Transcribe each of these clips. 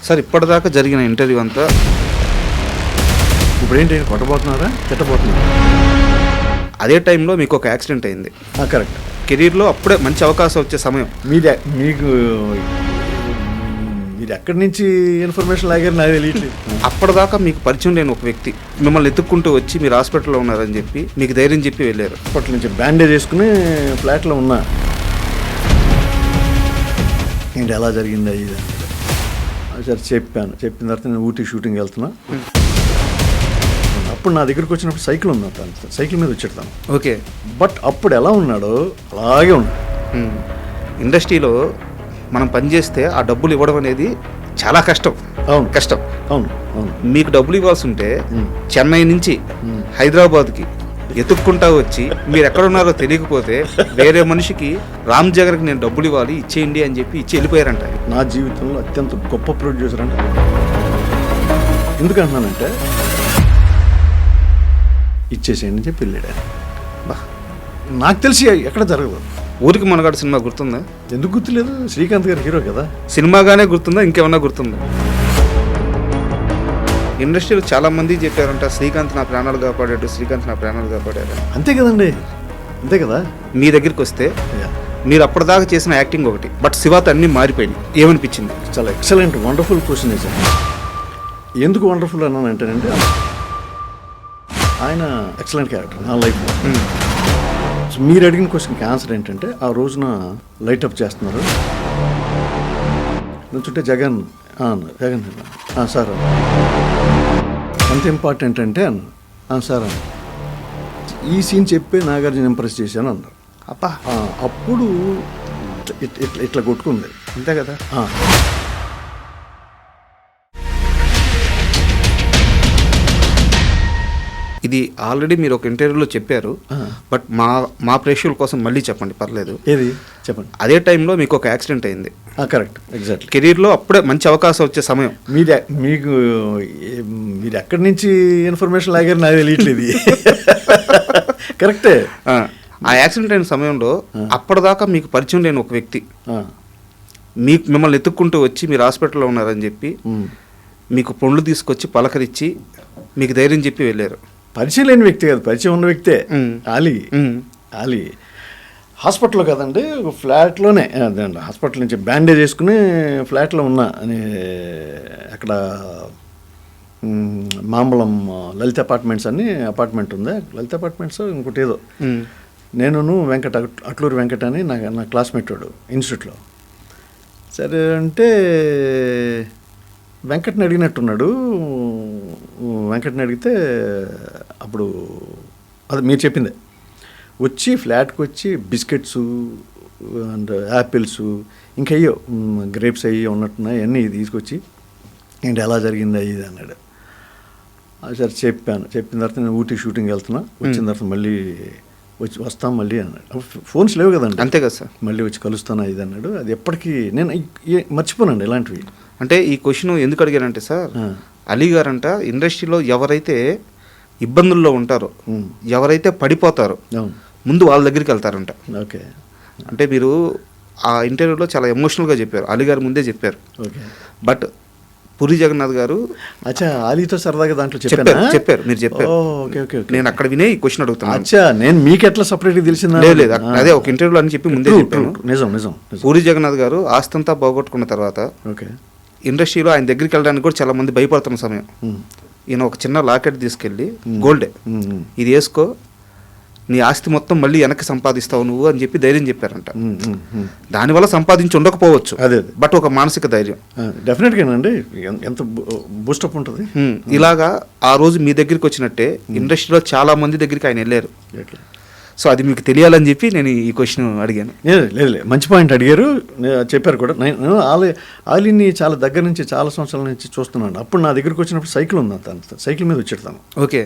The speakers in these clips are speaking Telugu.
సార్ ఇప్పటిదాకా జరిగిన ఇంటర్వ్యూ అంతా ఇప్పుడు ఏంటి కొట్టబోతున్నారా తిట్టబోతున్నారా? అదే టైంలో మీకు ఒక యాక్సిడెంట్ అయింది. కరెక్ట్. కెరీర్లో అప్పుడే మంచి అవకాశం వచ్చే సమయం. మీరు ఎక్కడి నుంచి ఇన్ఫర్మేషన్ లాగారు నాకు తెలియట్లేదు. అప్పటిదాకా మీకు పరిచయం లేని ఒక వ్యక్తి మిమ్మల్ని ఎత్తుక్కుంటూ వచ్చి మీరు హాస్పిటల్లో ఉన్నారని చెప్పి మీకు ధైర్యం చెప్పి వెళ్ళారు. అప్పటి నుంచి బ్యాండేజ్ వేసుకుని ఫ్లాట్లో ఉన్నా. ఏంటి ఎలా జరిగింది ఇది సరే చెప్పాను. చెప్పిన తర్వాత నేను ఊటీ షూటింగ్ వెళ్తున్నా. అప్పుడు నా దగ్గరికి వచ్చినప్పుడు సైకిల్ ఉంది, సైకిల్ మీద వచ్చేస్తాను. ఓకే. బట్ అప్పుడు ఎలా ఉన్నాడో అలాగే ఉన్నాడు. ఇండస్ట్రీలో మనం పనిచేస్తే ఆ డబ్బులు ఇవ్వడం అనేది చాలా కష్టం. అవును, కష్టం. అవును అవును. మీకు డబ్బులు ఇవ్వాల్సి ఉంటే చెన్నై నుంచి హైదరాబాద్కి ఎత్తుక్కుంటా వచ్చి మీరు ఎక్కడున్నారో తెలియకపోతే వేరే మనిషికి రామ్ జగన్కి నేను డబ్బులు ఇవ్వాలి ఇచ్చేయండి అని చెప్పి ఇచ్చి వెళ్ళిపోయారంట. నా జీవితంలో అత్యంత గొప్ప ప్రొడ్యూసర్ అంటే ఎందుకంటున్నానంటే ఇచ్చేసేయండి అని చెప్పి వెళ్ళాడు. నాకు తెలిసి ఎక్కడ జరగదు. ఊరికి మనగాడు సినిమా గుర్తుందా? ఎందుకు గుర్తులేదు? శ్రీకాంత్ గారు హీరో కదా. సినిమాగానే గుర్తుందా, ఇంకేమన్నా గుర్తుందా? ఇండస్ట్రీలో చాలా మంది చెప్పారంట శ్రీకాంత్ నా ప్రాణాలు కాపాడాడు, శ్రీకాంత్ నా ప్రాణాలు కాపాడాడు. అంతే కదండి, అంతే కదా. మీ దగ్గరికి వస్తే మీరు అప్పటిదాకా చేసిన యాక్టింగ్ ఒకటి, బట్ శివాతో అన్నీ మారిపోయింది. ఏమనిపించింది? చాలా ఎక్సలెంట్ వండర్ఫుల్ క్వశ్చన్ వేసాను. ఎందుకు వండర్ఫుల్ అన్నానంటేనంటే ఆయన ఎక్సలెంట్ క్యారెక్టర్ నా లైఫ్లో. మీరు అడిగిన క్వశ్చన్కి ఆన్సర్ ఏంటంటే ఆ రోజున లైటప్ చేస్తున్నారు నుంచుంటే జగన్ జగన్ సార్ ఎంత ఇంపార్టెంట్ అంటే సార్ ఈ సీన్ చెప్పి నాగార్జున ఇంప్రెస్ చేశాను అన్నారు. అబ్బా, అప్పుడు ఇట్లా కొట్టుకుంది. అంతే కదా. ఇది ఆల్రెడీ మీరు ఒక ఇంటర్వ్యూలో చెప్పారు, బట్ మా ప్రేక్షకుల కోసం మళ్ళీ చెప్పండి, పర్లేదు. ఏది చెప్పండి. అదే టైంలో మీకు ఒక యాక్సిడెంట్ అయింది. Correct, exactly. కెరీర్లో అప్పుడే మంచి అవకాశం వచ్చే సమయం. మీరు ఎక్కడి నుంచి ఇన్ఫర్మేషన్ లాగారు నాకు తెలియట్లేదు. కరెక్టే. ఆ యాక్సిడెంట్ అయిన సమయంలో అప్పటిదాకా మీకు పరిచయం లేని ఒక వ్యక్తి మిమ్మల్ని ఎత్తుక్కుంటూ వచ్చి మీరు హాస్పిటల్లో ఉన్నారని చెప్పి మీకు పండ్లు తీసుకొచ్చి పలకరించి మీకు ధైర్యం చెప్పి వెళ్ళారు. పరిచయం లేని వ్యక్తి కాదు, పరిచయం ఉన్న వ్యక్తే. ఆలీ హాస్పిటల్లో కదండి, ఒక ఫ్లాట్లోనే హాస్పిటల్ నుంచి బ్యాండేజ్ వేసుకుని ఫ్లాట్లో ఉన్నా అని అక్కడ మాంబళం లలిత అపార్ట్మెంట్స్ అని అపార్ట్మెంట్ ఉంది. లలిత అపార్ట్మెంట్స్ ఇంకోటి ఏదో. నేను అట్లూరి వెంకట అని నా క్లాస్మేట్ వాడు ఇన్స్టిట్యూట్లో. సరే అంటే వెంకట్ని అడిగినట్టున్నాడు. వెంకట్ని అడిగితే అప్పుడు అది మీరు చెప్పిందే వచ్చి ఫ్లాట్కి వచ్చి బిస్కెట్స్ అండ్ యాపిల్స్ ఇంకా అయ్యో గ్రేప్స్ అయ్యి ఉన్నట్టున్నాయి అన్నీ తీసుకొచ్చి ఏంటి ఎలా జరిగింది ఇది అన్నాడు. సరే చెప్పాను. చెప్పిన తర్వాత నేను ఊటీ షూటింగ్ వెళ్తున్నా. వచ్చిన తర్వాత మళ్ళీ వస్తాం మళ్ళీ అన్నాడు. ఫోన్స్ లేవు కదండి. అంతే కదా సార్. మళ్ళీ వచ్చి కలుస్తాను ఇది అన్నాడు. అది ఎప్పటికీ నేను మర్చిపోనండి ఇలాంటివి. అంటే ఈ క్వశ్చన్ ఎందుకు అడిగానంటే సార్, అలీ గారంట ఇండస్ట్రీలో ఎవరైతే ఇబ్బందుల్లో ఉంటారో, ఎవరైతే పడిపోతారో ముందు వాళ్ళ దగ్గరికి వెళ్తారంట. ఓకే. అంటే మీరు ఆ ఇంటర్వ్యూలో చాలా ఎమోషనల్గా చెప్పారు, అలీ గారు ముందే చెప్పారు. ఓకే. బట్ పూరి జగన్నాథ్ గారు ఆలీతో సరదాగా దాంట్లో చెప్పారు, మీరు చెప్పారు. నేను అక్కడ వినే ఈ క్వశ్చన్ అడుగుతాను. నేను మీకు ఎట్లా సపరేట్గా తెలిసిందా? లేదు, అదే ఒక ఇంటర్వ్యూలో అని చెప్పి ముందే చెప్పాను. నిజం. పూరి జగన్నాథ్ గారు ఆస్తంతా పోగొట్టుకున్న తర్వాత ఇండస్ట్రీలో ఆయన దగ్గరికి వెళ్ళడానికి కూడా చాలా మంది భయపడుతున్న సమయం ఈయన ఒక చిన్న లాకెట్ తీసుకెళ్ళి గోల్డే ఇది వేసుకో, నీ ఆస్తి మొత్తం మళ్ళీ వెనక్కి సంపాదిస్తావు నువ్వు అని చెప్పి ధైర్యం చెప్పారంట. దానివల్ల సంపాదించి ఉండకపోవచ్చు, బట్ ఒక మానసిక ధైర్యం డెఫినెట్గానండి ఎంత బూస్టప్ ఉంటుంది. ఇలాగా ఆ రోజు మీ దగ్గరికి వచ్చినట్టే ఇండస్ట్రీలో చాలా మంది దగ్గరికి ఆయన వెళ్ళారు. సో అది మీకు తెలియాలని చెప్పి నేను ఈ క్వశ్చన్ అడిగాను. లేదు, మంచి పాయింట్ అడిగారు, చెప్పారు కూడా. నేను ఆలీని చాలా దగ్గర నుంచి చాలా సంవత్సరాల నుంచి చూస్తున్నాను. అప్పుడు నా దగ్గరికి వచ్చినప్పుడు సైకిల్ ఉంది, సైకిల్ మీద వచ్చేస్తాను. ఓకే.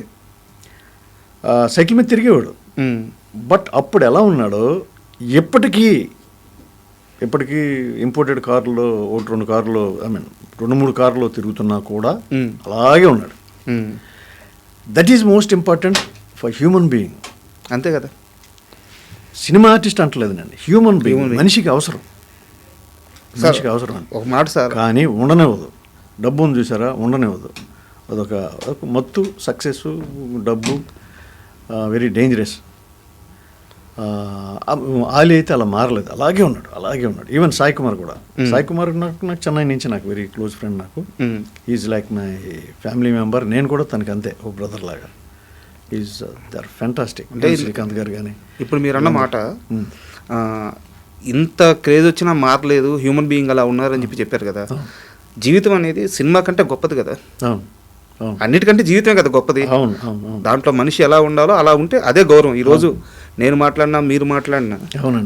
సైకిల్ మీద తిరిగేవాడు. బట్ అప్పుడు ఎలా ఉన్నాడో ఎప్పటికీ ఇంపోర్టెడ్ కార్లో 1-2 కార్లో 2-3 కార్లో తిరుగుతున్నా కూడా అలాగే ఉన్నాడు. That is most important for human being. అంతే కదా. సినిమా ఆర్టిస్ట్ అంటలేదండి, హ్యూమన్ బీయింగ్, మనిషికి అవసరం. ఒక మాట సార్, కానీ ఉండనివ్వదు. డబ్బు ఉంది చూసారా, ఉండనివ్వదు. అదొక మత్తు, సక్సెస్, డబ్బు వెరీ డేంజరస్. ఆలీ అయితే అలా మారలేదు, అలాగే ఉన్నాడు. ఈవెన్ సాయి కుమార్ కూడా. సాయి కుమార్ నాకు చెన్నై నుంచి నాకు వెరీ క్లోజ్ ఫ్రెండ్. నాకు is like my family member. నేను కూడా తనకి అంతే, ఓ బ్రదర్ లాగా. Is there fantastic. అంటే శ్రీకాంత్ గారు కానీ. ఇప్పుడు మీరు అన్న మాట, ఇంత క్రేజ్ వచ్చినా మారలేదు, హ్యూమన్ బీయింగ్ అలా ఉన్నారని చెప్పారు కదా. జీవితం అనేది సినిమా కంటే గొప్పది కదా. అన్నిటికంటే జీవితమే కదా గొప్పది. దాంట్లో మనిషి ఎలా ఉండాలో అలా ఉంటే అదే గౌరవం. ఈరోజు నేను మాట్లాడినా, మీరు మాట్లాడినా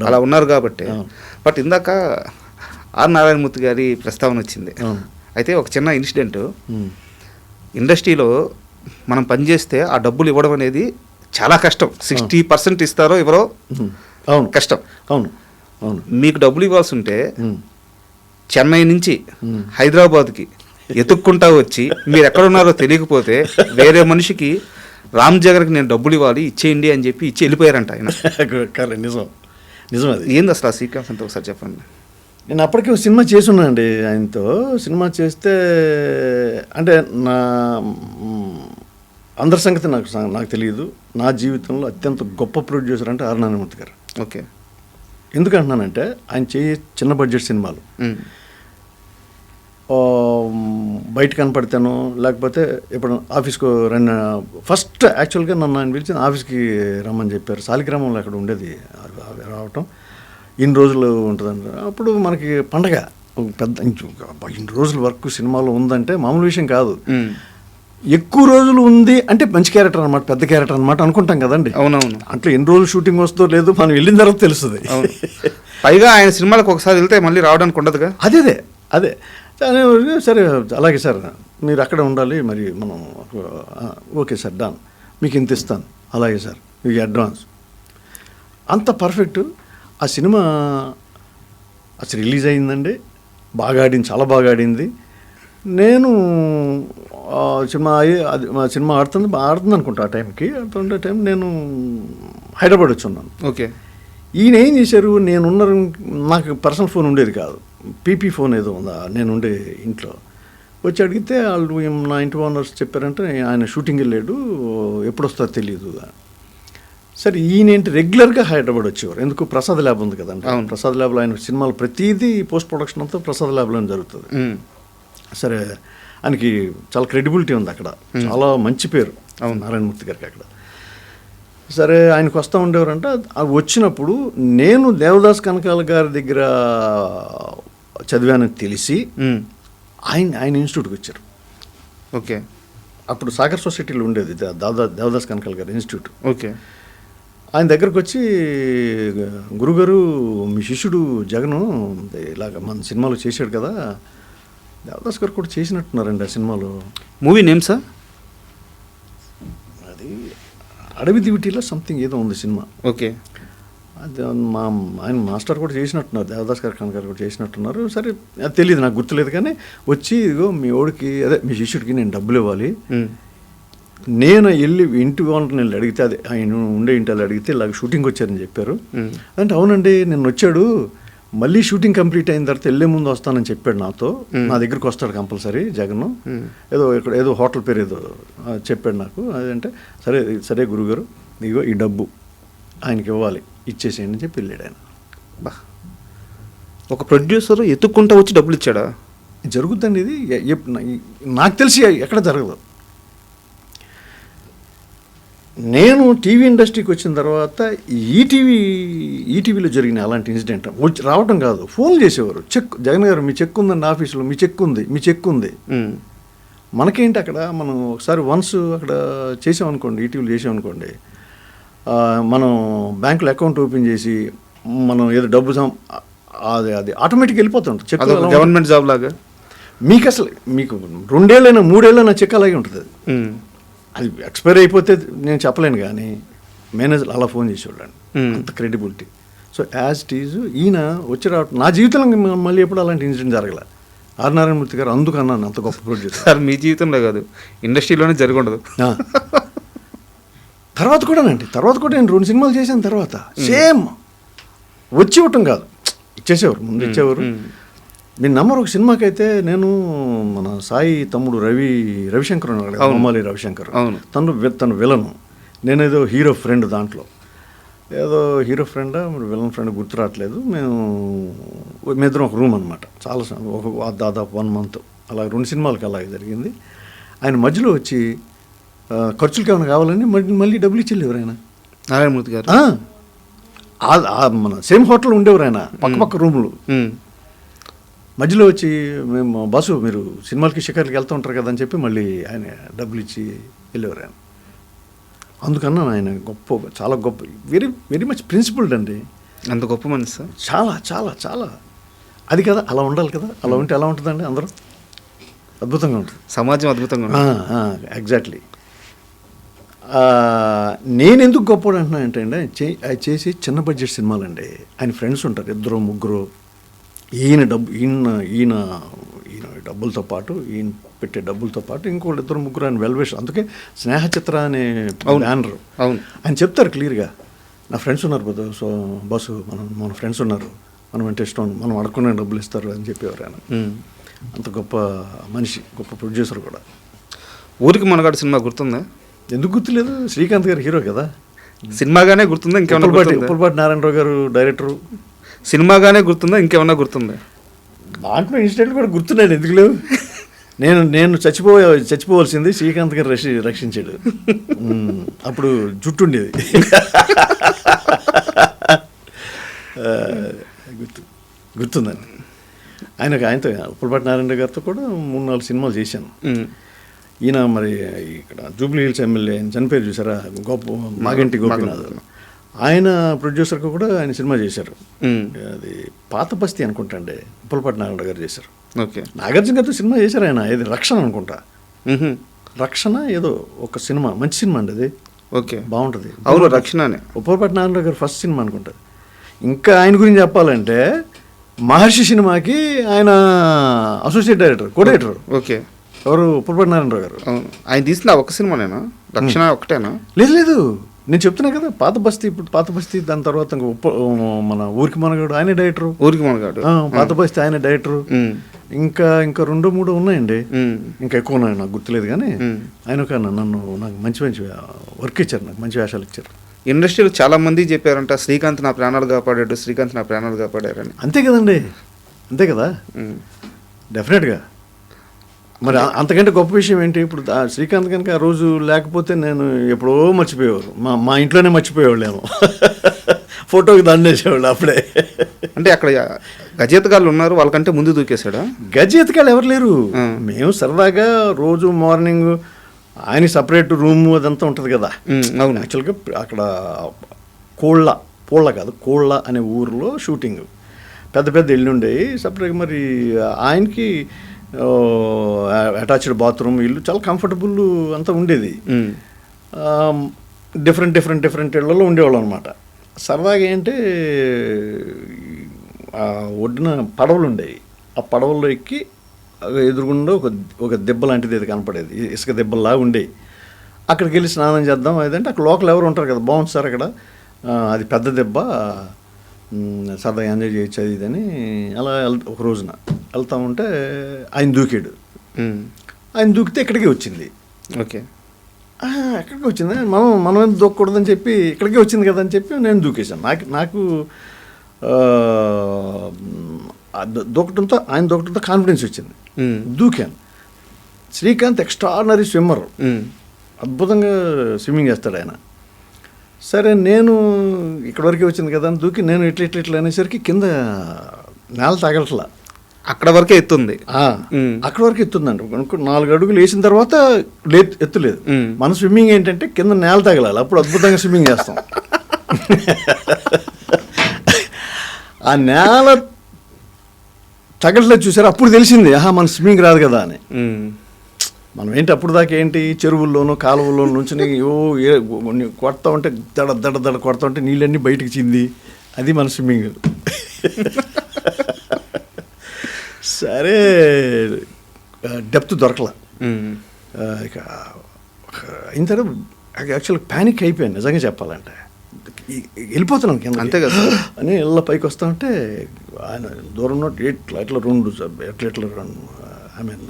అలా ఉన్నారు కాబట్టి. బట్ ఇందాక ఆర్ నారాయణమూర్తి గారి ప్రస్తావన వచ్చింది. అయితే ఒక చిన్న ఇన్సిడెంట్, ఇండస్ట్రీలో మనం పనిచేస్తే ఆ డబ్బులు ఇవ్వడం అనేది చాలా కష్టం. 60% ఇస్తారో ఎవరో కష్టం. మీకు డబ్బులు ఇవ్వాల్సి ఉంటే చెన్నై నుంచి హైదరాబాద్కి ఎత్తుక్కుంటా వచ్చి మీరు ఎక్కడున్నారో తెలియకపోతే వేరే మనిషికి రామ్ జగన్కి నేను డబ్బులు ఇవ్వాలి, ఇచ్చేయండి అని చెప్పి ఇచ్చి వెళ్ళిపోయారంట ఆయన. నిజం అది. ఏంది అసలు ఆ సీక్వెన్స్ అంతా ఒకసారి చెప్పండి. నేను అప్పటికే ఒక సినిమా చేసున్నానండి ఆయనతో. సినిమా చేస్తే అంటే నా అందరి సంగతి నాకు తెలియదు. నా జీవితంలో అత్యంత గొప్ప ప్రొడ్యూసర్ అంటే ఆర్ నారాయణమూర్తి గారు. ఓకే. ఎందుకంటున్నానంటే ఆయన చిన్న బడ్జెట్ సినిమాలు బయట కనపడతాను, లేకపోతే ఇప్పుడు ఆఫీస్కు ఫస్ట్ యాక్చువల్గా నన్ను ఆయన పిలిచి ఆఫీస్కి రమ్మని చెప్పారు. సాలిగ్రామంలో అక్కడ ఉండేది రావటం. ఇన్ని రోజులు ఉంటుందంట. అప్పుడు మనకి పండగ, పెద్ద ఇన్ని రోజుల వర్క్ సినిమాలో ఉందంటే మామూలు విషయం కాదు. ఎక్కువ రోజులు ఉంది అంటే మంచి క్యారెక్టర్ అనమాట, పెద్ద క్యారెక్టర్ అనమాట అనుకుంటాం కదండి. అవునవును. అంటే ఎన్ని రోజులు షూటింగ్ వస్తుందో లేదు మనం వెళ్ళిన తర్వాత తెలుస్తుంది. పైగా ఆయన సినిమాలకు ఒకసారి వెళ్తే మళ్ళీ రావడానికి ఉండదుగా. అదే సరే అలాగే సార్ మీరు అక్కడ ఉండాలి, మరి మనం ఓకే సార్ డన్, మీకు ఇంత ఇస్తాను, అలాగే సార్ మీకు అడ్వాన్స్. అంత పర్ఫెక్ట్. ఆ సినిమా అసలు రిలీజ్ అయిందండి, బాగా ఆడింది, చాలా బాగా ఆడింది. నేను సినిమా ఆడుతుంది అనుకుంటా ఆ టైంకి. ఆడుతుండే టైం నేను హైదరాబాద్ వచ్చున్నాను. ఓకే. ఈయన ఏం చేశారు, నాకు పర్సనల్ ఫోన్ ఉండేది కాదు, పీపీ ఫోన్ ఏదో ఉందా నేను ఉండే ఇంట్లో. వచ్చి అడిగితే వాళ్ళు నా ఇంటి ఓనర్స్ చెప్పారంటే ఆయన షూటింగ్ వెళ్ళాడు, ఎప్పుడు వస్తారో తెలియదు. సరే ఈయనేంటి రెగ్యులర్గా హైదరాబాద్ వచ్చేవారు. ఎందుకు, ప్రసాద్ ల్యాబ్ ఉంది కదండి. ప్రసాద్ ల్యాబ్లో ఆయన సినిమాలు ప్రతిదీ పోస్ట్ ప్రొడక్షన్ అంతా ప్రసాద్ ల్యాబ్లోనే జరుగుతుంది. సరే ఆయనకి చాలా క్రెడిబిలిటీ ఉంది అక్కడ, చాలా మంచి పేరు నారాయణమూర్తి గారికి అక్కడ. సరే ఆయనకు వస్తూ ఉండేవారంట. అవి వచ్చినప్పుడు నేను దేవదాస్ కనకాల గారి దగ్గర చదివానని తెలిసి ఆయన ఇన్స్టిట్యూట్కి వచ్చారు. ఓకే. అప్పుడు సాగర్ సొసైటీలో ఉండేది దేవదాస్ కనకాల గారి ఇన్స్టిట్యూట్. ఓకే. ఆయన దగ్గరకు వచ్చి, గురుగారు మీ శిష్యుడు జగను ఇలాగ మన సినిమాలో చేశాడు కదా, దేవదాస్ గారు కూడా చేసినట్టున్నారండి ఆ సినిమాలో. Movie name sir? అది అడవి దివిటీలో సంథింగ్ ఏదో ఉంది సినిమా. ఓకే. అది ఆయన మాస్టర్ కూడా చేసినట్టున్నారు, దేవదాస్ గారు కనకాల కూడా చేసినట్టున్నారు. సరే అది తెలియదు, నాకు గుర్తులేదు. కానీ వచ్చి ఇదిగో మీ ఓడికి మీ శిష్యుడికి నేను డబ్బులు ఇవ్వాలి, నేను వెళ్ళి ఇంటి వాళ్ళని వెళ్ళి అడిగితే, అదే ఆయన ఉండే ఇంటి వాళ్ళు అడిగితే ఇలాగ షూటింగ్ వచ్చారని చెప్పారు. అంటే అవునండి నిన్న వచ్చాడు, మళ్ళీ షూటింగ్ కంప్లీట్ అయిన తర్వాత వెళ్ళే ముందు వస్తానని చెప్పాడు నాతో. నా దగ్గరికి వస్తాడు కంపల్సరీ జగన్, ఏదో హోటల్ పేరు ఏదో చెప్పాడు నాకు. అదంటే సరే గురుగారు ఇగో ఈ డబ్బు ఆయనకి ఇవ్వాలి, ఇచ్చేసేయండి అని చెప్పి వెళ్ళాడు ఆయన. ఒక ప్రొడ్యూసర్ ఎత్తుక్కుంటూ వచ్చి డబ్బులు ఇచ్చాడా? జరుగుద్దండి ఇది, నాకు తెలిసి ఎక్కడ జరగదు. నేను టీవీ ఇండస్ట్రీకి వచ్చిన తర్వాత ఈటీవీలో జరిగిన అలాంటి ఇన్సిడెంట్ రావటం కాదు, ఫోన్ చేసేవారు. జగన్ గారు మీ చెక్ ఉందండి ఆఫీసులో, మీ చెక్ ఉంది. మనకేంటి అక్కడ మనం ఒకసారి వన్స్ అక్కడ చేసామనుకోండి, ఈటీవీలో చేసామనుకోండి, మనం బ్యాంకులో అకౌంట్ ఓపెన్ చేసి మనం ఏదో డబ్బు అది ఆటోమేటిక్గా వెళ్ళిపోతుంటుంది. చెక్ గవర్నమెంట్ జాబ్ లాగా మీకు 2 ఏళ్ళైనా 3 ఏళ్ళైనా చెక్ అలాగే ఉంటుంది. అది ఎక్స్పైర్ అయిపోతే నేను చెప్పలేను, కానీ మేనేజర్ అలా ఫోన్ చేసేవాళ్ళండి, అంత credibility. So as it is ఈయన వచ్చి రావటం నా జీవితంలో మళ్ళీ ఎప్పుడు అలాంటి ఇన్సిడెంట్ జరగలే. ఆర్ నారాయణమూర్తి గారు అందుకన్నాను అంత గొప్ప ప్రొడ్యూసర్. సార్ మీ జీవితంలో కాదు, ఇండస్ట్రీలోనే జరిగి ఉండదు. తర్వాత కూడా నేను 2 సినిమాలు చేశాను. తర్వాత సేమ్ వచ్చి ఇవ్వటం కాదు, ఇచ్చేసేవారు, ముందు ఇచ్చేవారు. మీ నంబర్ ఒక సినిమాకైతే నేను మన సాయి తమ్ముడు రవిశంకర్ ఉన్నాడు, మమ్మాలి రవిశంకర్. తను విలను, నేనేదో హీరో ఫ్రెండ్, దాంట్లో ఏదో హీరో ఫ్రెండా మరి విలన్ ఫ్రెండ్ గుర్తు రావట్లేదు. మేమిద్దరం ఒక రూమ్ అనమాట. చాలా దాదాపు 1 month అలా 2 సినిమాలకి అలాగే జరిగింది. ఆయన మధ్యలో వచ్చి ఖర్చులకి ఏమైనా కావాలని మళ్ళీ డబ్బులు ఇచ్చేళ్ళు ఎవరైనా, నారాయణమూర్తి గారు మన సేమ్ హోటల్ ఉండేవారు ఆయన, పక్క రూములు. మధ్యలో వచ్చి మేము బాసు మీరు సినిమాలకి షికార్లకి వెళ్తూ ఉంటారు కదా అని చెప్పి మళ్ళీ ఆయన డబ్బులు ఇచ్చి వెళ్ళేవారు ఆయన. అందుకన్నా ఆయన చాలా గొప్ప, వెరీ వెరీ మచ్ ప్రిన్సిపల్డ్ అండి. అంత గొప్ప మనిషి సార్. చాలా చాలా చాలా అది కదా, అలా ఉండాలి కదా. అలా ఉంటే ఎలా ఉంటుందండి, అందరూ అద్భుతంగా ఉంటుంది, సమాజం అద్భుతంగా ఉంటుంది. ఎగ్జాక్ట్లీ. నేను ఎందుకు గొప్పవాడు అంటున్నా అంటే ఆయన చేసి చిన్న బడ్జెట్ సినిమాలండి. ఆయన ఫ్రెండ్స్ ఉంటారు 2-3. ఈయన డబ్బులతో పాటు, ఈయన పెట్టే డబ్బులతో పాటు ఇంకోళ్ళు 2-3 ఆయన వెల్వేష్. అందుకే స్నేహ చిత్ర అనే బ్యానర్ ఆయన చెప్తారు క్లియర్గా, నా ఫ్రెండ్స్ ఉన్నారు కదా, సో బాసు మన ఫ్రెండ్స్ ఉన్నారు, మనం అంటే ఇష్టం, మనం అడగకుండా డబ్బులు ఇస్తారు అని చెప్పేవారు ఆయన. అంత గొప్ప మనిషి, గొప్ప ప్రొడ్యూసర్ కూడా. ఊరికి మనగాడు సినిమా గుర్తుందా? ఎందుకు గుర్తులేదు, శ్రీకాంత్ గారు హీరో కదా. సినిమాగానే గుర్తుందా, ఇంకేమన్నా? ఉప్పలపాటి నారాయణరావు గారు డైరెక్టరు. సినిమాగానే గుర్తుందా, ఇంకేమన్నా గుర్తుందా? దాంట్లో ఇన్సిడెంట్ కూడా గుర్తున్నాడు, ఎందుకు లేవు. నేను చచ్చిపోవాల్సింది శ్రీకాంత్ గారు రక్షించాడు. అప్పుడు జుట్టు ఉండేది. గుర్తుందండి. ఆయనతో ఉప్పలపాటి నారాయణ గారితో కూడా 3-4 సినిమాలు చేశాను. ఈయన మరి ఇక్కడ జూబ్లీ హిల్స్ ఎమ్మెల్యే ఆయన చనిపోయారు చూసారా, మాగంటి గోపీనాథ్, ఆయన ప్రొడ్యూసర్గా కూడా ఆయన సినిమా చేశారు. అది పాత బస్తీ అనుకుంటా అండి, ఉప్పలపాటి నారాయణ గారు చేశారు. ఓకే. నాగార్జున గారితో సినిమా చేశారు ఆయన, ఇది రక్షణ అనుకుంటా, రక్షణ ఏదో ఒక సినిమా, మంచి సినిమా అండి అది. ఓకే, బాగుంటుంది. అవును, రక్షణనే. ఉప్పలపాటి నారాయణ గారు ఫస్ట్ సినిమా అనుకుంటా. ఇంకా ఆయన గురించి చెప్పాలంటే మహర్షి సినిమాకి ఆయన అసోసియేట్ డైరెక్టర్, కోడైరెక్టర్. ఓకే. ఎవరు? ఉప్పలపాటి నారాయణరావు గారు. అవును. ఆయన తీసిన ఒక సినిమానేనా, రక్షణ ఒకటేనా? లేదు, నేను చెప్తున్నా కదా, పాత బస్తీ దాని తర్వాత మన ఊరికి మనగాడు ఆయన డైరెక్టరు. ఊరికి మనగాడు, పాత బస్తీ ఆయన డైరెక్టరు. ఇంకా 2-3 ఉన్నాయండి, ఇంకా ఎక్కువ ఉన్నాయి, నాకు గుర్తులేదు. కానీ ఆయన నాకు మంచి వర్క్ ఇచ్చారు, నాకు మంచి వేషాలు ఇచ్చారు. ఇండస్ట్రీలో చాలా మంది చెప్పారంట, శ్రీకాంత్ నా ప్రాణాలు కాపాడాడు, శ్రీకాంత్ నా ప్రాణాలు కాపాడారని. అంతే కదండి, అంతే కదా, డెఫినెట్గా. మరి అంతకంటే గొప్ప విషయం ఏంటి? ఇప్పుడు శ్రీకాంత్ కనుక ఆ రోజు లేకపోతే నేను ఎప్పుడో మర్చిపోయేవారు, మా ఇంట్లోనే మర్చిపోయేవాళ్ళేమో. ఫోటోకి దండేసేవాళ్ళు అప్పుడే. అంటే అక్కడ గజేతగాళ్ళు ఉన్నారు, వాళ్ళకంటే ముందు దూకేశాడా? గజేతగాళ్ళు ఎవరు లేరు. మేము సరదాగా రోజు మార్నింగ్ ఆయన సపరేట్ రూమ్ అదంతా ఉంటుంది కదా. అవును. యాక్చువల్గా అక్కడ కోళ్ళ అనే ఊరిలో షూటింగ్, పెద్ద ఇల్లు ఉండేవి సపరేట్గా. మరి ఆయనకి అటాచ్డ్ బాత్రూమ్, ఇల్లు చాలా కంఫర్టబుల్ అంతా ఉండేది. డిఫరెంట్ ఇళ్లలో ఉండేవాళ్ళం అనమాట. సరదాగా ఏంటంటే ఒడ్డున పడవలు ఉండేవి, ఆ పడవల్లో ఎక్కి ఎదురుగుండా ఒక దెబ్బ లాంటిది ఏది కనపడేది, ఇసుక దెబ్బల్లాగా ఉండేవి. అక్కడికి వెళ్ళి స్నానం చేద్దాం అదంటే అక్కడ లోకల్ ఎవరు ఉంటారు కదా, బాగుంది సార్ అక్కడ, అది పెద్ద దెబ్బ, సరదాగా ఎంజాయ్ చేయొచ్చు అది ఇదని. అలా ఒక రోజున వెళ్తా ఉంటే ఆయన దూకాడు. ఆయన దూకితే ఇక్కడికే వచ్చింది. ఓకే. ఎక్కడికి వచ్చింది, మనం ఎందుకు దూకకూడదని చెప్పి ఇక్కడికే వచ్చింది కదా అని చెప్పి నేను దూకేశాను. నాకు ఆయన దూకటంతో కాన్ఫిడెన్స్ వచ్చింది, దూకాను. శ్రీకాంత్ ఎక్స్ట్రాడినరీ స్విమ్మర్, అద్భుతంగా స్విమ్మింగ్ చేస్తాడు ఆయన. సరే నేను ఇక్కడి వరకే వచ్చింది కదా అని దూకి నేను ఇట్లా అనేసరికి కింద నేల తగలట్లా, అక్కడ వరకే ఎత్తుంది. అక్కడ వరకు ఎత్తుందండి. 4 అడుగులు వేసిన తర్వాత ఎత్తులేదు. మన స్విమ్మింగ్ ఏంటంటే కింద నేల తగలాలి, అప్పుడు అద్భుతంగా స్విమ్మింగ్ చేస్తాం. ఆ నేల తగలట్లేదు చూసారు, అప్పుడు తెలిసింది మన స్విమ్మింగ్ రాదు కదా అని. మనం ఏంటి అప్పుడు దాకా ఏంటి చెరువుల్లోనూ కాలువల్లోనూ నుంచి కొడతా ఉంటే దడ కొడతా ఉంటే నీళ్ళన్నీ బయటికి చింది, అది మన స్విమ్మింగ్. సరే డెప్త్ దొరకలా. ఇక అయిన తర్వాత యాక్చువల్గా ప్యానిక్ అయిపోయాను నిజంగా చెప్పాలంటే. వెళ్ళిపోతున్నాను కింద, అంతే కదా అని ఇళ్ళ పైకి వస్తా ఉంటే ఆయన దూరంలో ఎట్లా రెండు ఎట్లా I mean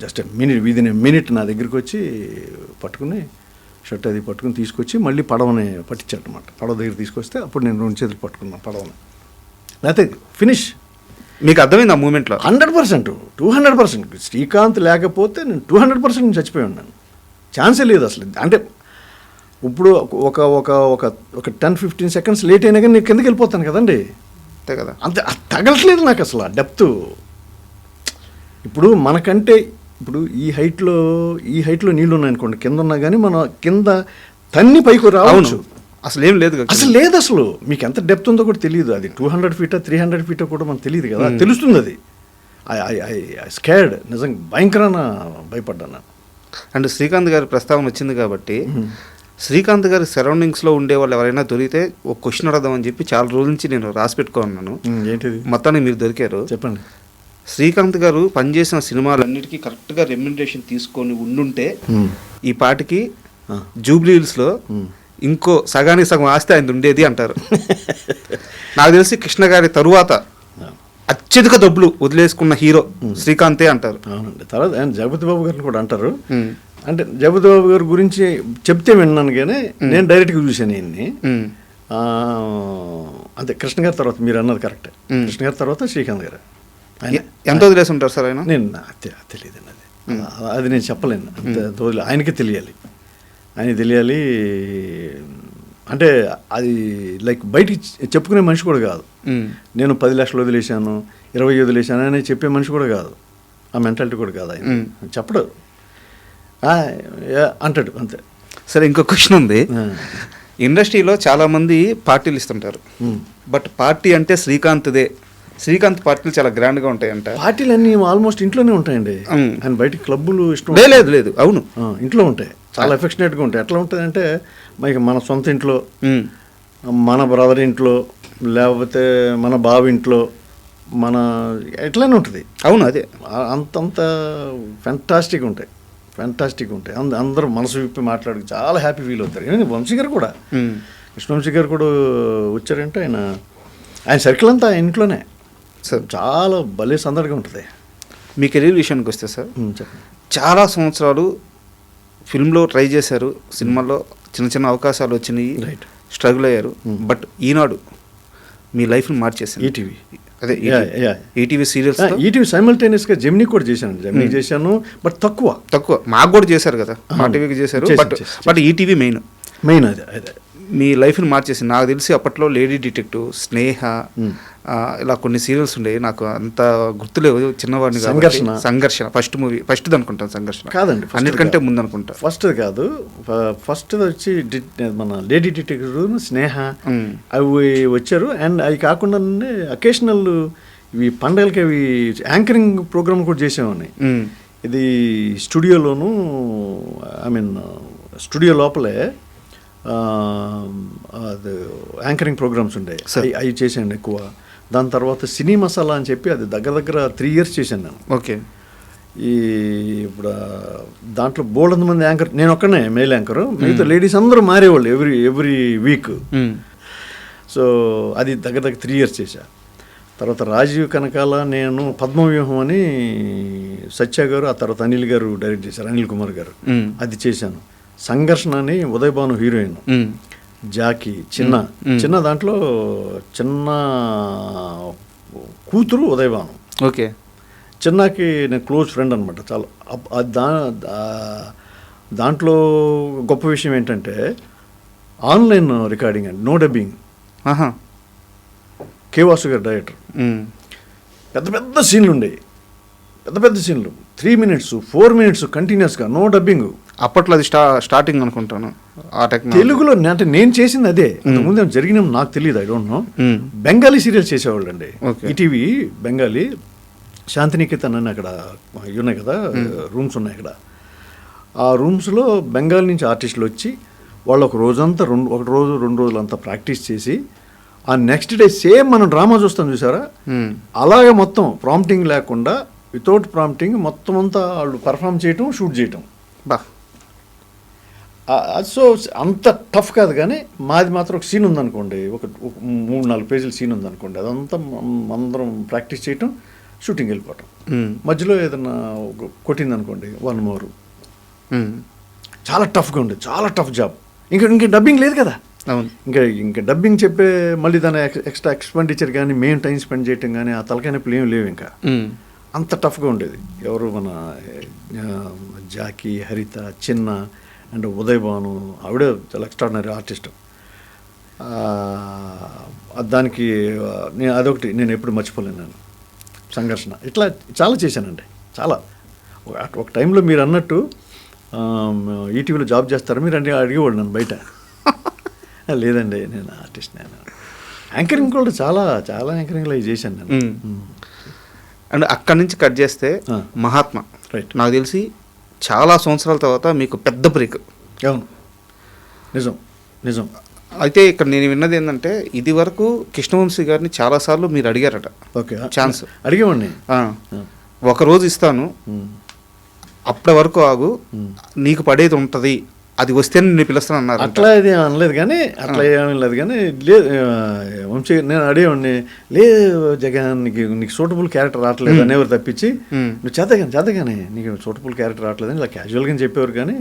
just minute within minute నా దగ్గరికి వచ్చి పట్టుకుని షర్ట్ అది పట్టుకుని తీసుకొచ్చి మళ్ళీ పడవని పట్టించారనమాట. పడవ దగ్గర తీసుకొస్తే అప్పుడు నేను 2 చేతులు పట్టుకున్నాను పడవని. లేకపోతే ఫినిష్. మీకు అర్థమైంది ఆ మూమెంట్లో? 100%, 200%. శ్రీకాంత్ లేకపోతే నేను 200% చచ్చిపోయి ఉన్నాను. ఛాన్సే లేదు అసలు. అంటే ఇప్పుడు ఒక ఒక ఒక ఒక 10-15 seconds లేట్ అయినా కానీ నేను కిందకి వెళ్ళిపోతాను కదండి. అంతే కదా. అంతే తగలట్లేదు నాకు అసలు ఆ డెప్త్. ఇప్పుడు మనకంటే ఇప్పుడు ఈ హైట్లో నీళ్ళు ఉన్నాయనుకోండి, కింద ఉన్నా కానీ మనం కింద తన్ని పైకి రావచ్చు. అసలు ఏం లేదు కదా. అసలు లేదు అసలు. మీకు ఎంత డెప్త్ ఉందో కూడా తెలియదు. అది 200 feet 300 feet కూడా మనకు తెలియదు కదా. తెలుస్తుంది అది. I scared. నిజంగా భయంకరమైన భయపడ్డాను. అండ్ శ్రీకాంత్ గారి ప్రస్తావన వచ్చింది కాబట్టి శ్రీకాంత్ గారి సరౌండింగ్స్లో ఉండే వాళ్ళు ఎవరైనా దొరికితే ఒక క్వశ్చన్ అడదామని చెప్పి చాలా రోజుల నుంచి నేను రాసి పెట్టుకున్నాను. ఏంటిది? మొత్తానికి మీరు దొరికారు. చెప్పండి. శ్రీకాంత్ గారు పనిచేసిన సినిమాలన్నిటికీ కరెక్ట్గా రెమ్యునరేషన్ తీసుకొని ఉండుంటే ఈ పాటికి జూబ్లీ హిల్స్లో ఇంకో సగానికి సగం ఆస్తి ఆయన ఉండేది అంటారు. నాకు తెలిసి కృష్ణ గారి తరువాత అత్యధిక డబ్బులు వదిలేసుకున్న హీరో శ్రీకాంతే అంటారు. అవునండి. తర్వాత ఆయన జగపతి బాబు గారిని కూడా అంటారు. అంటే జగపతి బాబు గారి గురించి చెప్తే విన్నాను కానీ నేను డైరెక్ట్గా చూశాను ఈయన్ని. అంతే. కృష్ణ గారి తర్వాత మీరు అన్నది కరెక్ట్. కృష్ణ గారి తర్వాత శ్రీకాంత్ గారు. ఎంత వదిలేసి ఉంటారు సార్ ఆయన? నేను తెలియదండి అది నేను చెప్పలేను. అంత ఆయనకే తెలియాలి. ఆయనకి తెలియాలి. అంటే అది లైక్ బయటికి చెప్పుకునే మనిషి కూడా కాదు. నేను 10 లక్షలు వదిలేశాను, 20 వదిలేశాను అని చెప్పే మనిషి కూడా కాదు. ఆ మెంటాలిటీ కూడా కాదు. ఆయన చెప్పడు, అంటాడు అంతే. సరే, ఇంకో క్వశ్చన్ ఉంది. ఇండస్ట్రీలో చాలామంది పార్టీలు ఇస్తుంటారు, బట్ పార్టీ అంటే శ్రీకాంత్దే. శ్రీకాంత్ పార్టీలు చాలా గ్రాండ్గా ఉంటాయంట. పార్టీలు అన్నీ ఆల్మోస్ట్ ఇంట్లోనే ఉంటాయండి. ఆయన బయటికి క్లబ్బులు ఇష్టం లేదు. అవును, ఇంట్లో ఉంటాయి. చాలా ఎఫెక్షనేట్గా ఉంటాయి. ఎట్లా ఉంటుంది అంటే మన సొంత ఇంట్లో, మన బ్రదర్ ఇంట్లో, లేకపోతే మన బావ ఇంట్లో, మన ఎట్లానే ఉంటుంది. అవును, అదే అంతంత ఫ్యాంటాస్టిక్ ఉంటాయి. అందరూ మనసు విప్పి మాట్లాడి చాలా హ్యాపీ ఫీల్ అవుతారు. ఏమైంది వంశీ గారు కూడా, కృష్ణవంశీ గారు కూడా వచ్చారంటే ఆయన సర్కిల్ అంతా ఇంట్లోనే సార్. చాలా భలే సందడిగా ఉంటుంది. మీ కెరీర్ విషయానికి వస్తే సార్, చెప్పండి. చాలా సంవత్సరాలు ఫిల్మ్లో ట్రై చేశారు, సినిమాల్లో చిన్న చిన్న అవకాశాలు వచ్చినాయి, స్ట్రగుల్ అయ్యారు. బట్ ఈనాడు మీ లైఫ్ని మార్చేసింది. ఈటీవీ, అదే ఈటీవీ సీరియల్స్. ఈటీవీ సైమల్టేనియస్గా జెమినీ కూడా చేశాను. చేశాను బట్ తక్కువ. మాకు కూడా చేశారు కదా, మా టీవీకి చేశారు. బట్ ఈటీవీ మెయిన్ అదే మీ లైఫ్ని మార్చేసింది. నాకు తెలిసి అప్పట్లో లేడీ డిటెక్టివ్, స్నేహ, ఇలా కొన్ని సీరియల్స్ ఉండేవి. నాకు అంత గుర్తులేవు, చిన్నవాడిని. సంఘర్షణ ఫస్ట్ అనుకుంటాను. సంఘర్షణ కాదండి, అన్నిటికంటే ముందు అనుకుంటా. ఫస్ట్ కాదు, ఫస్ట్ వచ్చి మన లేడీ డిటెక్టివ్, స్నేహ అవి వచ్చారు. అండ్ అవి కాకుండా అకేషనల్ ఇవి పండగలకి అవి యాంకరింగ్ ప్రోగ్రామ్ కూడా చేసేవాడిని. ఇది స్టూడియోలోను, స్టూడియో లోపలే అది యాంకరింగ్ ప్రోగ్రామ్స్ ఉండే, అవి చేశాను ఎక్కువ. దాని తర్వాత సినీ మసాలా అని చెప్పి అది దగ్గర 3 years చేశాను నేను. ఓకే. ఇప్పుడు దాంట్లో బోల్డ్ మంది యాంకర్, నేను ఒక్కనే మేల్ యాంకరు, మిగతా లేడీస్ అందరూ మారేవాళ్ళు ఎవ్రీ వీక్. సో అది దగ్గర 3 years చేశా. తర్వాత రాజీవ్ కనకాల, నేను పద్మవ్యూహం అని సత్య గారు, ఆ తర్వాత అనిల్ గారు డైరెక్ట్ చేశారు, అనిల్ కుమార్ గారు, అది చేశాను. సంఘర్షణ అని ఉదయభాను హీరోయిన్, జాకీ చిన్న దాంట్లో చిన్న కూతురు ఉదయభాను. ఓకే. చిన్నకి నేను క్లోజ్ ఫ్రెండ్ అనమాట చాలా. దాంట్లో గొప్ప విషయం ఏంటంటే ఆన్లైన్ రికార్డింగ్ అండి, నో డబ్బింగ్. కే వాసు గారు డైరెక్టర్. పెద్ద సీన్లు ఉండేవి, పెద్ద సీన్లు 3 minutes 4 minutes కంటిన్యూస్గా, నో డబ్బింగ్. అప్పట్లో అది స్టార్టింగ్ అనుకుంటాను ఆ టెక్నాలజీ తెలుగులో. అంటే నేను చేసింది అదే, ముందు జరిగిన నాకు తెలియదు, I don't know. Bengali serials చేసేవాళ్ళు అండి ఈటీవీ. బెంగాలీ శాంతినికేతన్ అని అక్కడ ఉన్నాయి కదా, రూమ్స్ ఉన్నాయి అక్కడ. ఆ రూమ్స్లో బెంగాల్ నుంచి ఆర్టిస్టులు వచ్చి వాళ్ళు ఒక రోజంతా 2 రోజులంతా ప్రాక్టీస్ చేసి, ఆ నెక్స్ట్ డే సేమ్ మనం డ్రామా చూస్తాం చూసారా, అలాగే మొత్తం ప్రాంప్టింగ్ లేకుండా, వితౌట్ ప్రాంప్టింగ్ మొత్తం అంతా వాళ్ళు పర్ఫామ్ చేయటం, షూట్ చేయటం. సో అంత టఫ్ కాదు, కానీ మాది మాత్రం ఒక సీన్ ఉందనుకోండి, ఒక 3-4 పేజీల సీన్ ఉందనుకోండి, అదంతా అందరం ప్రాక్టీస్ చేయటం, షూటింగ్ వెళ్ళిపోవటం. మధ్యలో ఏదన్నా కొట్టింది అనుకోండి 1 more. చాలా టఫ్గా ఉండేది, చాలా టఫ్ జాబ్. ఇంకా డబ్బింగ్ లేదు కదా. అవును. ఇంకా డబ్బింగ్ చెప్పే మళ్ళీ దాని ఎక్స్ట్రా ఎక్స్పెండిచర్ కానీ మేము టైం స్పెండ్ చేయటం కానీ ఆ తలకాయ నొప్పులు ఏమి లేవు. ఇంకా అంత టఫ్గా ఉండేది. ఎవరు మన జాకీ, హరిత, చిన్న అండ్ ఉదయ్ భాను, ఆవిడే చాలా ఎక్స్ట్రాడినరీ ఆర్టిస్ట్. దానికి అదొకటి నేను ఎప్పుడు మర్చిపోలేను. నేను సంఘర్షణ ఇట్లా చాలా చేశానండి. చాలా ఒక టైంలో మీరు అన్నట్టు ఈటీవీలో జాబ్ చేస్తారు మీరు అంటే అడిగేవాడు నన్ను బయట. లేదండి నేను ఆర్టిస్ట్, నేను యాంకరింగ్ కూడా చాలా చాలా యాంకరింగ్లో అవి చేశాను నేను. అండ్ అక్కడి నుంచి కట్ చేస్తే మహాత్మా, రైట్, నాకు తెలిసి చాలా సంవత్సరాల తర్వాత మీకు పెద్ద బ్రేక్. అవును, నిజం నిజం. అయితే ఇక్కడ నేను విన్నది ఏంటంటే, ఇది వరకు కృష్ణవంశీ గారిని చాలాసార్లు మీరు అడిగారట. ఓకే, ఛాన్స్ అడిగేవాడిని. ఒకరోజు ఇస్తాను, అప్పటి వరకు ఆగు, నీకు పడేది ఉంటుంది, అది వస్తే నేను పిలుస్తాను అన్నారు. అట్లా ఇది అనలేదు కానీ, అట్లా ఏమీ లేదు కానీ, లేదు వంశీ నేను అడిగేవాడిని, లేదు జగన్ నీకు సూటబుల్ క్యారెక్టర్ రావట్లేదు అనేవారు తప్పించి, నువ్వు చేతగానే నీకు సూటబుల్ క్యారెక్టర్ రావట్లేదని ఇలా క్యాజువల్గా చెప్పేవారు. కానీ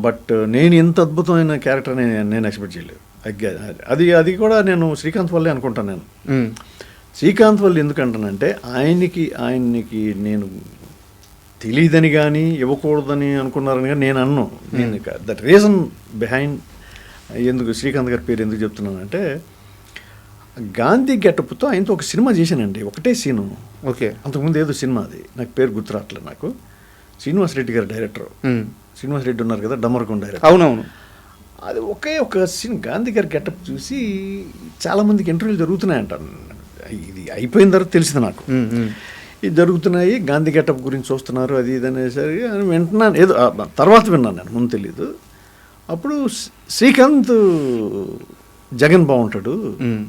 బట్ నేను ఇంత అద్భుతమైన క్యారెక్టర్ నేను ఎక్స్పెక్ట్ చేయలేదు. అది కూడా నేను శ్రీకాంత్ వల్లే అనుకుంటాను. నేను శ్రీకాంత్ వల్ల ఎందుకంటానంటే, ఆయనకి నేను తెలియదని కానీ ఇవ్వకూడదని అనుకున్నారని కానీ నేను అన్నాను. నేను దట్ రీజన్ బిహైండ్ ఎందుకు శ్రీకాంత్ గారి పేరు ఎందుకు చెప్తున్నానంటే, గాంధీ గెటప్తో ఆయనతో ఒక సినిమా చేశానండి, ఒకటే సీను. ఓకే, అంతకుముందు ఏదో సినిమా, అది నాకు పేరు గుర్తురావట్లేదు. నాకు శ్రీనివాస్ రెడ్డి గారు డైరెక్టర్, శ్రీనివాస్ రెడ్డి ఉన్నారు కదా, డమరకొండ డైరెక్టర్. అవునవును. అది ఒక సీన్ గాంధీ గారి గెటప్ చూసి చాలామందికి ఇంటర్వ్యూలు జరుగుతున్నాయంట. ఇది అయిపోయిన తర్వాత తెలిసింది నాకు, ఇది జరుగుతున్నాయి, గాంధీ గెటప్ గురించి చూస్తున్నారు, అది ఇది అనేసరికి వింటున్నాను. ఏదో తర్వాత విన్నాను నేను, ముందు తెలీదు. అప్పుడు శ్రీకాంత్ జగన్ బాగుంటాడు,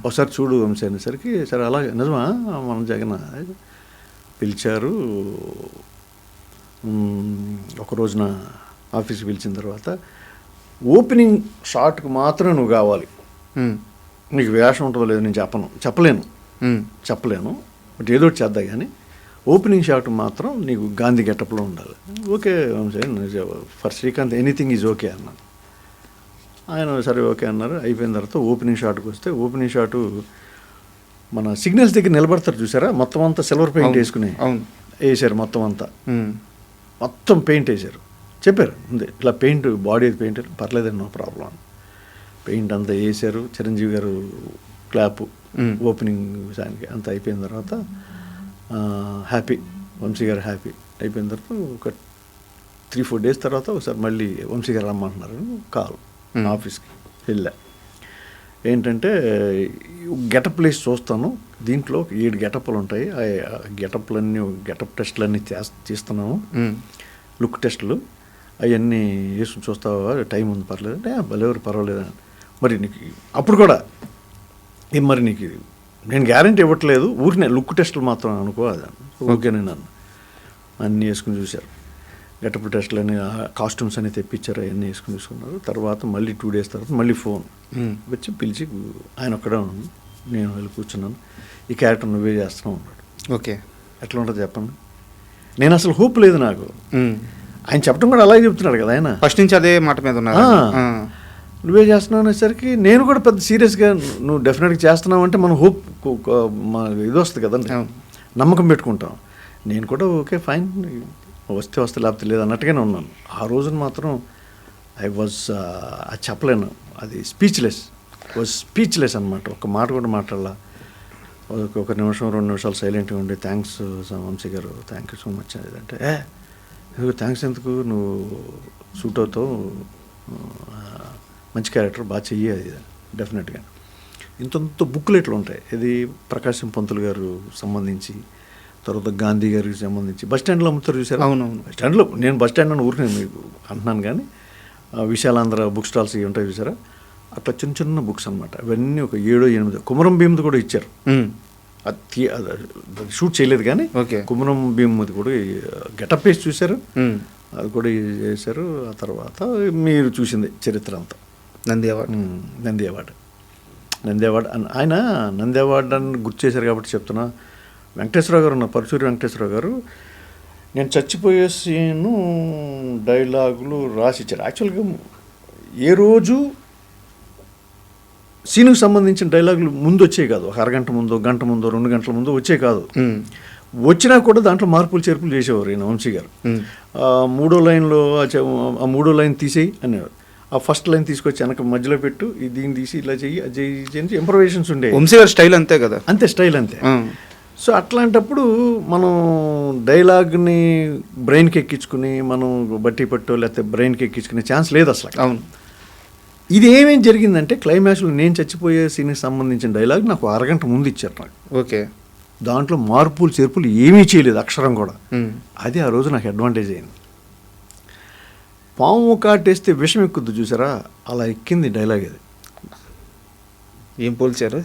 ఒకసారి చూడు వంశీ అనేసరికి, సరే అలాగే నిజమా మన జగన్ పిలిచారు. ఒక రోజున ఆఫీస్కి పిలిచిన తర్వాత, ఓపెనింగ్ షాట్కి మాత్రం నువ్వు కావాలి, నీకు వేషం ఉంటుందో లేదో నేను చెప్పలేను, బట్ ఏదో చేద్దా కానీ ఓపెనింగ్ షాట్ మాత్రం నీకు గాంధీ గెటప్లో ఉండాలి. Okay for Srikanth anything is okay అన్నాను. ఆయన సరే ఓకే అన్నారు. అయిపోయిన తర్వాత ఓపెనింగ్ షాట్కి వస్తే, ఓపెనింగ్ షాటు మన సిగ్నల్స్ దగ్గర నిలబడతారు చూసారా, మొత్తం అంతా సిల్వర్ పెయింట్ వేసుకుని వేసారు, మొత్తం పెయింట్ వేసారు. చెప్పారు ఉంది ఇలా పెయింట్, బాడీ పెయింట్ పర్లేదండి, నో ప్రాబ్లం. పెయింట్ అంతా వేసారు. చిరంజీవి గారు క్లాపు ఓపెనింగ్ సాయానికి అంతా అయిపోయిన తర్వాత హ్యాపీ, వంశీ గారు హ్యాపీ. అయిపోయిన తర్వాత ఒక 3-4 days తర్వాత ఒకసారి మళ్ళీ వంశీ గారు రమ్మంటున్నారు, కాల్ ఆఫీస్కి వెళ్ళా. ఏంటంటే గెటప్ ప్లేస్ చూస్తాను, దీంట్లో 7 గెటప్లు ఉంటాయి, ఆ గెటప్ టెస్టులన్నీ తీస్తున్నాము, లుక్ టెస్టులు అవన్నీ వేసుకుని చూస్తావా, టైం ఉంది పర్లేదు అంటే, భలేవారు పర్వాలేదు. మరి నీకు అప్పుడు కూడా మరి నీకు నేను గ్యారంటీ ఇవ్వట్లేదు, ఊరినే లుక్ టెస్టులు మాత్రం అనుకో, అది ఓకేనే. నన్ను అన్నీ వేసుకుని చూశారు, గెటప్ టెస్టులు అన్నీ, కాస్ట్యూమ్స్ అన్నీ తెప్పించారు, అవన్నీ వేసుకుని చూసుకున్నారు. తర్వాత మళ్ళీ 2 days తర్వాత మళ్ళీ ఫోన్ వచ్చి పిలిచి, ఆయన ఒక్కడే ఉన్నాను, నేను వెళ్ళి కూర్చున్నాను, ఈ క్యారెక్టర్ నువ్వే చేస్తున్నావు అన్నాడు. ఓకే, ఎట్లా ఉంటుంది చెప్పండి. నేను అసలు హోప్ లేదు నాకు. ఆయన చెప్పడం కూడా అలాగే చెప్తున్నాడు కదా, ఆయన ఫస్ట్ నుంచి అదే మాట మీద ఉన్నారు. నువ్వే చేస్తున్నావు అనేసరికి నేను కూడా పెద్ద సీరియస్గా, నువ్వు డెఫినెట్గా చేస్తున్నావు అంటే మన హోప్, మన ఇది వస్తుంది కదండి, నమ్మకం పెట్టుకుంటాం. నేను కూడా ఓకే ఫైన్, వస్తే లేకపోతే లేదు అన్నట్టుగానే ఉన్నాను. ఆ రోజున మాత్రం అది చెప్పలేను, అది స్పీచ్లెస్ అనమాట. ఒక మాట కూడా మాట్లాడాల. ఒక నిమిషం 2 నిమిషాలు సైలెంట్గా ఉండి, థ్యాంక్స్ వంశీ గారు, థ్యాంక్ యూ సో మచ్ అంటే, థ్యాంక్స్ ఎందుకు, నువ్వు సూట్ అవుతావు, మంచి క్యారెక్టర్ బాగా చెయ్యి, అది డెఫినెట్గా. ఇంత బుక్లెట్లు ఉంటాయి. ఇది ప్రకాశం పంతులు గారు సంబంధించి, తర్వాత గాంధీ గారికి సంబంధించి బస్ స్టాండ్లో అమ్ముతారు చూసారు. అవునవును, బస్ స్టాండ్లో, నేను బస్ స్టాండ్ అని ఊరికి మీకు అంటున్నాను కానీ, విశాలాంధ్ర బుక్ స్టాల్స్ ఇవి ఉంటాయి చూసారా, అట్లా చిన్న బుక్స్ అనమాట. అవన్నీ ఒక 7-8. కుమరం భీమ్ది కూడా ఇచ్చారు, అది షూట్ చేయలేదు కానీ కుమరం భీమ్ది కూడా గెటప్ వేసి చూశారు. అది కూడా చేశారు. ఆ తర్వాత మీరు చూసింది చరిత్ర అంతా. నంది అవార్డు. నంది అవార్డు ఆయన నంది అవార్డు అని గుర్తు చేశారు కాబట్టి చెప్తున్నా. వెంకటేశ్వరరావు గారు ఉన్నారు, పరుచూరి వెంకటేశ్వరరావు గారు. నేను చచ్చిపోయే సీను డైలాగులు రాసిచ్చారు. యాక్చువల్గా ఏ రోజు సీనుకు సంబంధించిన డైలాగులు ముందు వచ్చేవి కాదు. ఒక అరగంట ముందు, గంట ముందు, 2 గంటల ముందు వచ్చేవి కాదు. వచ్చినా కూడా దాంట్లో మార్పులు చేర్పులు చేసేవారు ఈయన వంశీ గారు. 3వ లైన్లో ఆ 3వ లైన్ తీసేయి అనేవారు. ఆ ఫస్ట్ లైన్ తీసుకొచ్చి వెనక మధ్యలో పెట్టు, దీన్ని తీసి ఇలా చెయ్యి, అది చెయ్యి, ఇంప్రవైజేషన్స్ ఉండేవి. వంశీ గారి స్టైల్ అంతే కదా. అంతే, స్టైల్ అంతే. సో అట్లాంటప్పుడు మనం డైలాగ్ని బ్రెయిన్కి ఎక్కించుకుని మనం బట్టి పట్టో లేకపోతే బ్రెయిన్కి ఎక్కించుకునే ఛాన్స్ లేదు అసలు. అవును. ఇది ఏమేమి జరిగిందంటే క్లైమాక్స్లో నేను చచ్చిపోయే సీన్కి సంబంధించిన డైలాగ్ నాకు అరగంట ముందు ఇచ్చారు నాకు. ఓకే. దాంట్లో మార్పులు చేర్పులు ఏమీ చేయలేదు, అక్షరం కూడా. అది ఆ రోజు నాకు అడ్వాంటేజ్ అయింది. పాము కాటేస్తే విషం ఎక్కుద్దు చూసారా, అలా ఎక్కింది డైలాగ్. అది ఏం పోల్చారు?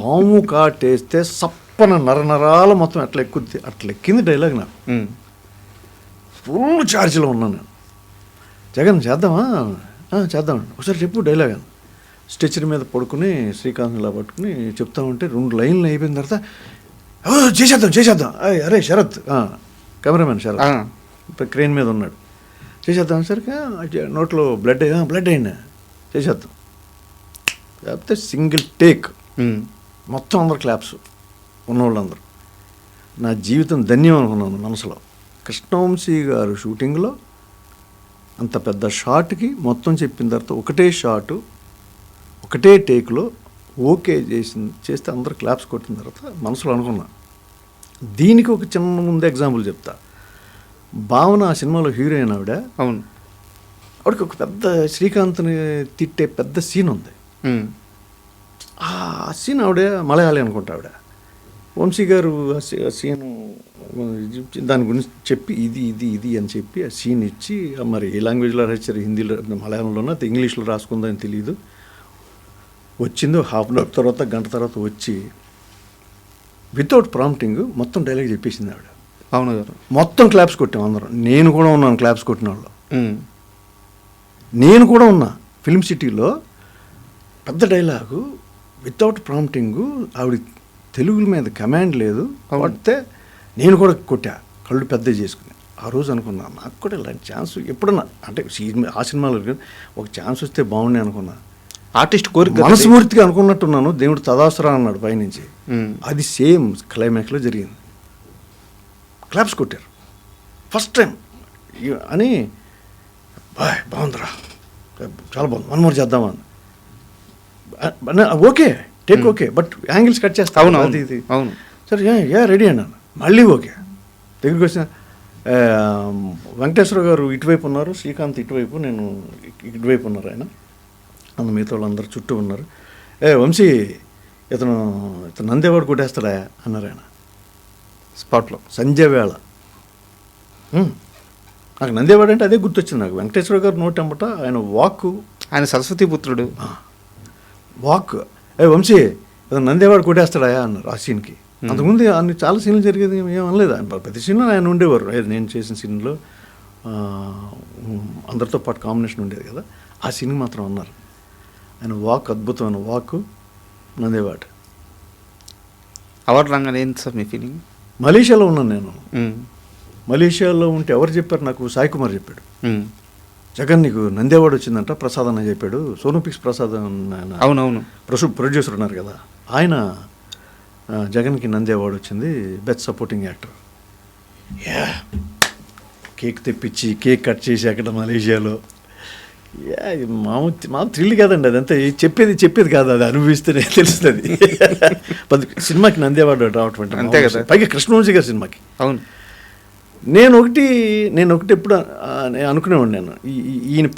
పాము కాటేస్తే సప్పన నరనరాల మొత్తం అట్లా ఎక్కుద్ది, అట్లా ఎక్కింది డైలాగ్. నాకు ఫుల్ ఛార్జ్లో ఉన్నాను నేను. జగన్ చేద్దామా? చేద్దామండి, ఒకసారి చెప్పు డైలాగ్ అని. స్టెచర్ మీద పడుకుని శ్రీకాంత్ ఇలా పట్టుకుని చెప్తా ఉంటే 2 లైన్లు అయిపోయిన తర్వాత చేసేద్దాం. అరే శరత్, కెమెరామెన్ శరత్ ఇప్పుడు క్రెయిన్ మీద ఉన్నాడు. చేసేద్దాం సరిగా నోట్లో బ్లడ్ అయిందా, చేసేద్దాం. లేకపోతే సింగిల్ టేక్, మొత్తం అందరు క్లాప్స్ ఉన్నవాళ్ళందరూ. నా జీవితం ధన్యం అనుకున్నాను మనసులో. కృష్ణవంశీ గారు షూటింగ్లో అంత పెద్ద షాట్కి మొత్తం చెప్పిన తర్వాత ఒకటే షాటు ఒకటే టేక్లో ఓకే చేస్తే అందరు క్లాప్స్ కొట్టిన తర్వాత మనసులో అనుకున్నా. దీనికి ఒక చిన్న ముందు ఎగ్జాంపుల్ చెప్తా. భావన ఆ సినిమాలో హీరోయిన్ ఆవిడ. అవును. ఆవిడకి ఒక పెద్ద శ్రీకాంత్ని తిట్టే పెద్ద సీన్ ఉంది. ఆ సీన్ ఆవిడ మలయాళీ అనుకుంటా. ఆవిడ వంశీ గారు ఆ సీన్ దాని గురించి చెప్పి ఇది అని చెప్పి ఆ సీన్ ఇచ్చి, మరి ఏ లాంగ్వేజ్లో రాశారు, హిందీలో, మలయాళంలోనో ఇంగ్లీష్లో రాసుకుందని తెలియదు. వచ్చింది హాఫ్ అన్ అవర్ తర్వాత, గంట తర్వాత వచ్చి వితౌట్ ప్రాంప్టింగ్ మొత్తం డైలాగ్ చెప్పేసింది ఆవిడ. అవును గారు. మొత్తం క్లాప్స్ కొట్టాం అందరం. నేను కూడా ఉన్నాను క్లాప్స్ కొట్టిన వాళ్ళు. నేను కూడా ఉన్నా. ఫిల్మ్ సిటీలో పెద్ద డైలాగు వితౌట్ ప్రాంప్టింగ్, ఆవిడ తెలుగు మీద కమాండ్ లేదు, కొడితే నేను కూడా కొట్టా, కళ్ళు పెద్ద చేసుకుని. ఆ రోజు అనుకున్నా నాకు కూడా ఇలాంటి ఛాన్స్ ఎప్పుడన్నా, అంటే ఆ సినిమాలో ఒక ఛాన్స్ వస్తే బాగుండే అనుకున్నా. ఆర్టిస్ట్ కోరిక మనస్ఫూర్తిగా అనుకున్నట్టున్నాను. దేవుడు తదాసురా అన్నాడు పైనుంచి. అది సేమ్ క్లైమాక్స్లో జరిగింది. క్లాప్స్ కొట్టారు ఫస్ట్ టైం అని. బాగుందిరా, చాలా బాగుంది, 1 more చేద్దామా అని. Okay take okay, but angles cut చేస్తా. అవును అది ఇది. అవును సరే రెడీ అన్నాను. మళ్ళీ ఓకే దగ్గరికి వచ్చిన వెంకటేశ్వర గారు ఇటువైపు ఉన్నారు, శ్రీకాంత్ ఇటువైపు, నేను ఇటువైపు ఉన్నారు. ఆయన అందు మిగతా వాళ్ళందరూ చుట్టూ ఉన్నారు. వంశీ ఇతను నంది అవార్డు కొట్టేస్తాడా అన్నారు ఆయన స్పాట్లో. సంజయ్ వేళ నాకు నంది అవార్డు అంటే అదే గుర్తొచ్చింది నాకు. వెంకటేశ్వర గారు నోటెంబట ఆయన వాక్, ఆయన సరస్వతి పుత్రుడు వాక్. వంశీ ఇతను నంది అవార్డు కొట్టేస్తాడా అన్నారు ఆ సీన్కి. అంతకుముందు అన్ని చాలా సీన్లు జరిగేది, ఏమనలేదు. ఆయన ప్రతి సీన్లో ఆయన ఉండేవారు. నేను చేసిన సీన్లో అందరితో పాటు కాంబినేషన్ ఉండేది కదా, ఆ సీన్కి మాత్రం అన్నారు. ఆయన వాక్ అద్భుతమైన వాక్, నంది అవార్డు. అవార్డు రంగానే ఏంటి సార్ మీ ఫీలింగ్? మలేషియాలో ఉన్నాను నేను. మలేషియాలో ఉంటే ఎవరు చెప్పారు నాకు? సాయి కుమార్ చెప్పాడు. జగన్ నీకు నంది అవార్డు వచ్చిందంట, ప్రసాద్ అని చెప్పాడు. సోను పిక్స్ ప్రసాద్ ఆయన, అవునవును, ప్రొడ్యూసర్ ఉన్నారు కదా ఆయన, జగన్కి నంది అవార్డు వచ్చింది బెస్ట్ సపోర్టింగ్ యాక్టర్. కేక్ తెప్పించి కేక్ కట్ చేసి అక్కడ మలేషియాలో. మామూలు థ్రిల్ కాదండి అదంతా. చెప్పేది కాదు, అది అనుభవిస్తేనే తెలుస్తుంది. సినిమాకి నంది అవార్డు రావటం అంతే కదా, పైగా కృష్ణవంశీ గారి సినిమాకి. అవును. నేను ఒకటి ఎప్పుడు అనుకునేవాడు, నేను ఈయన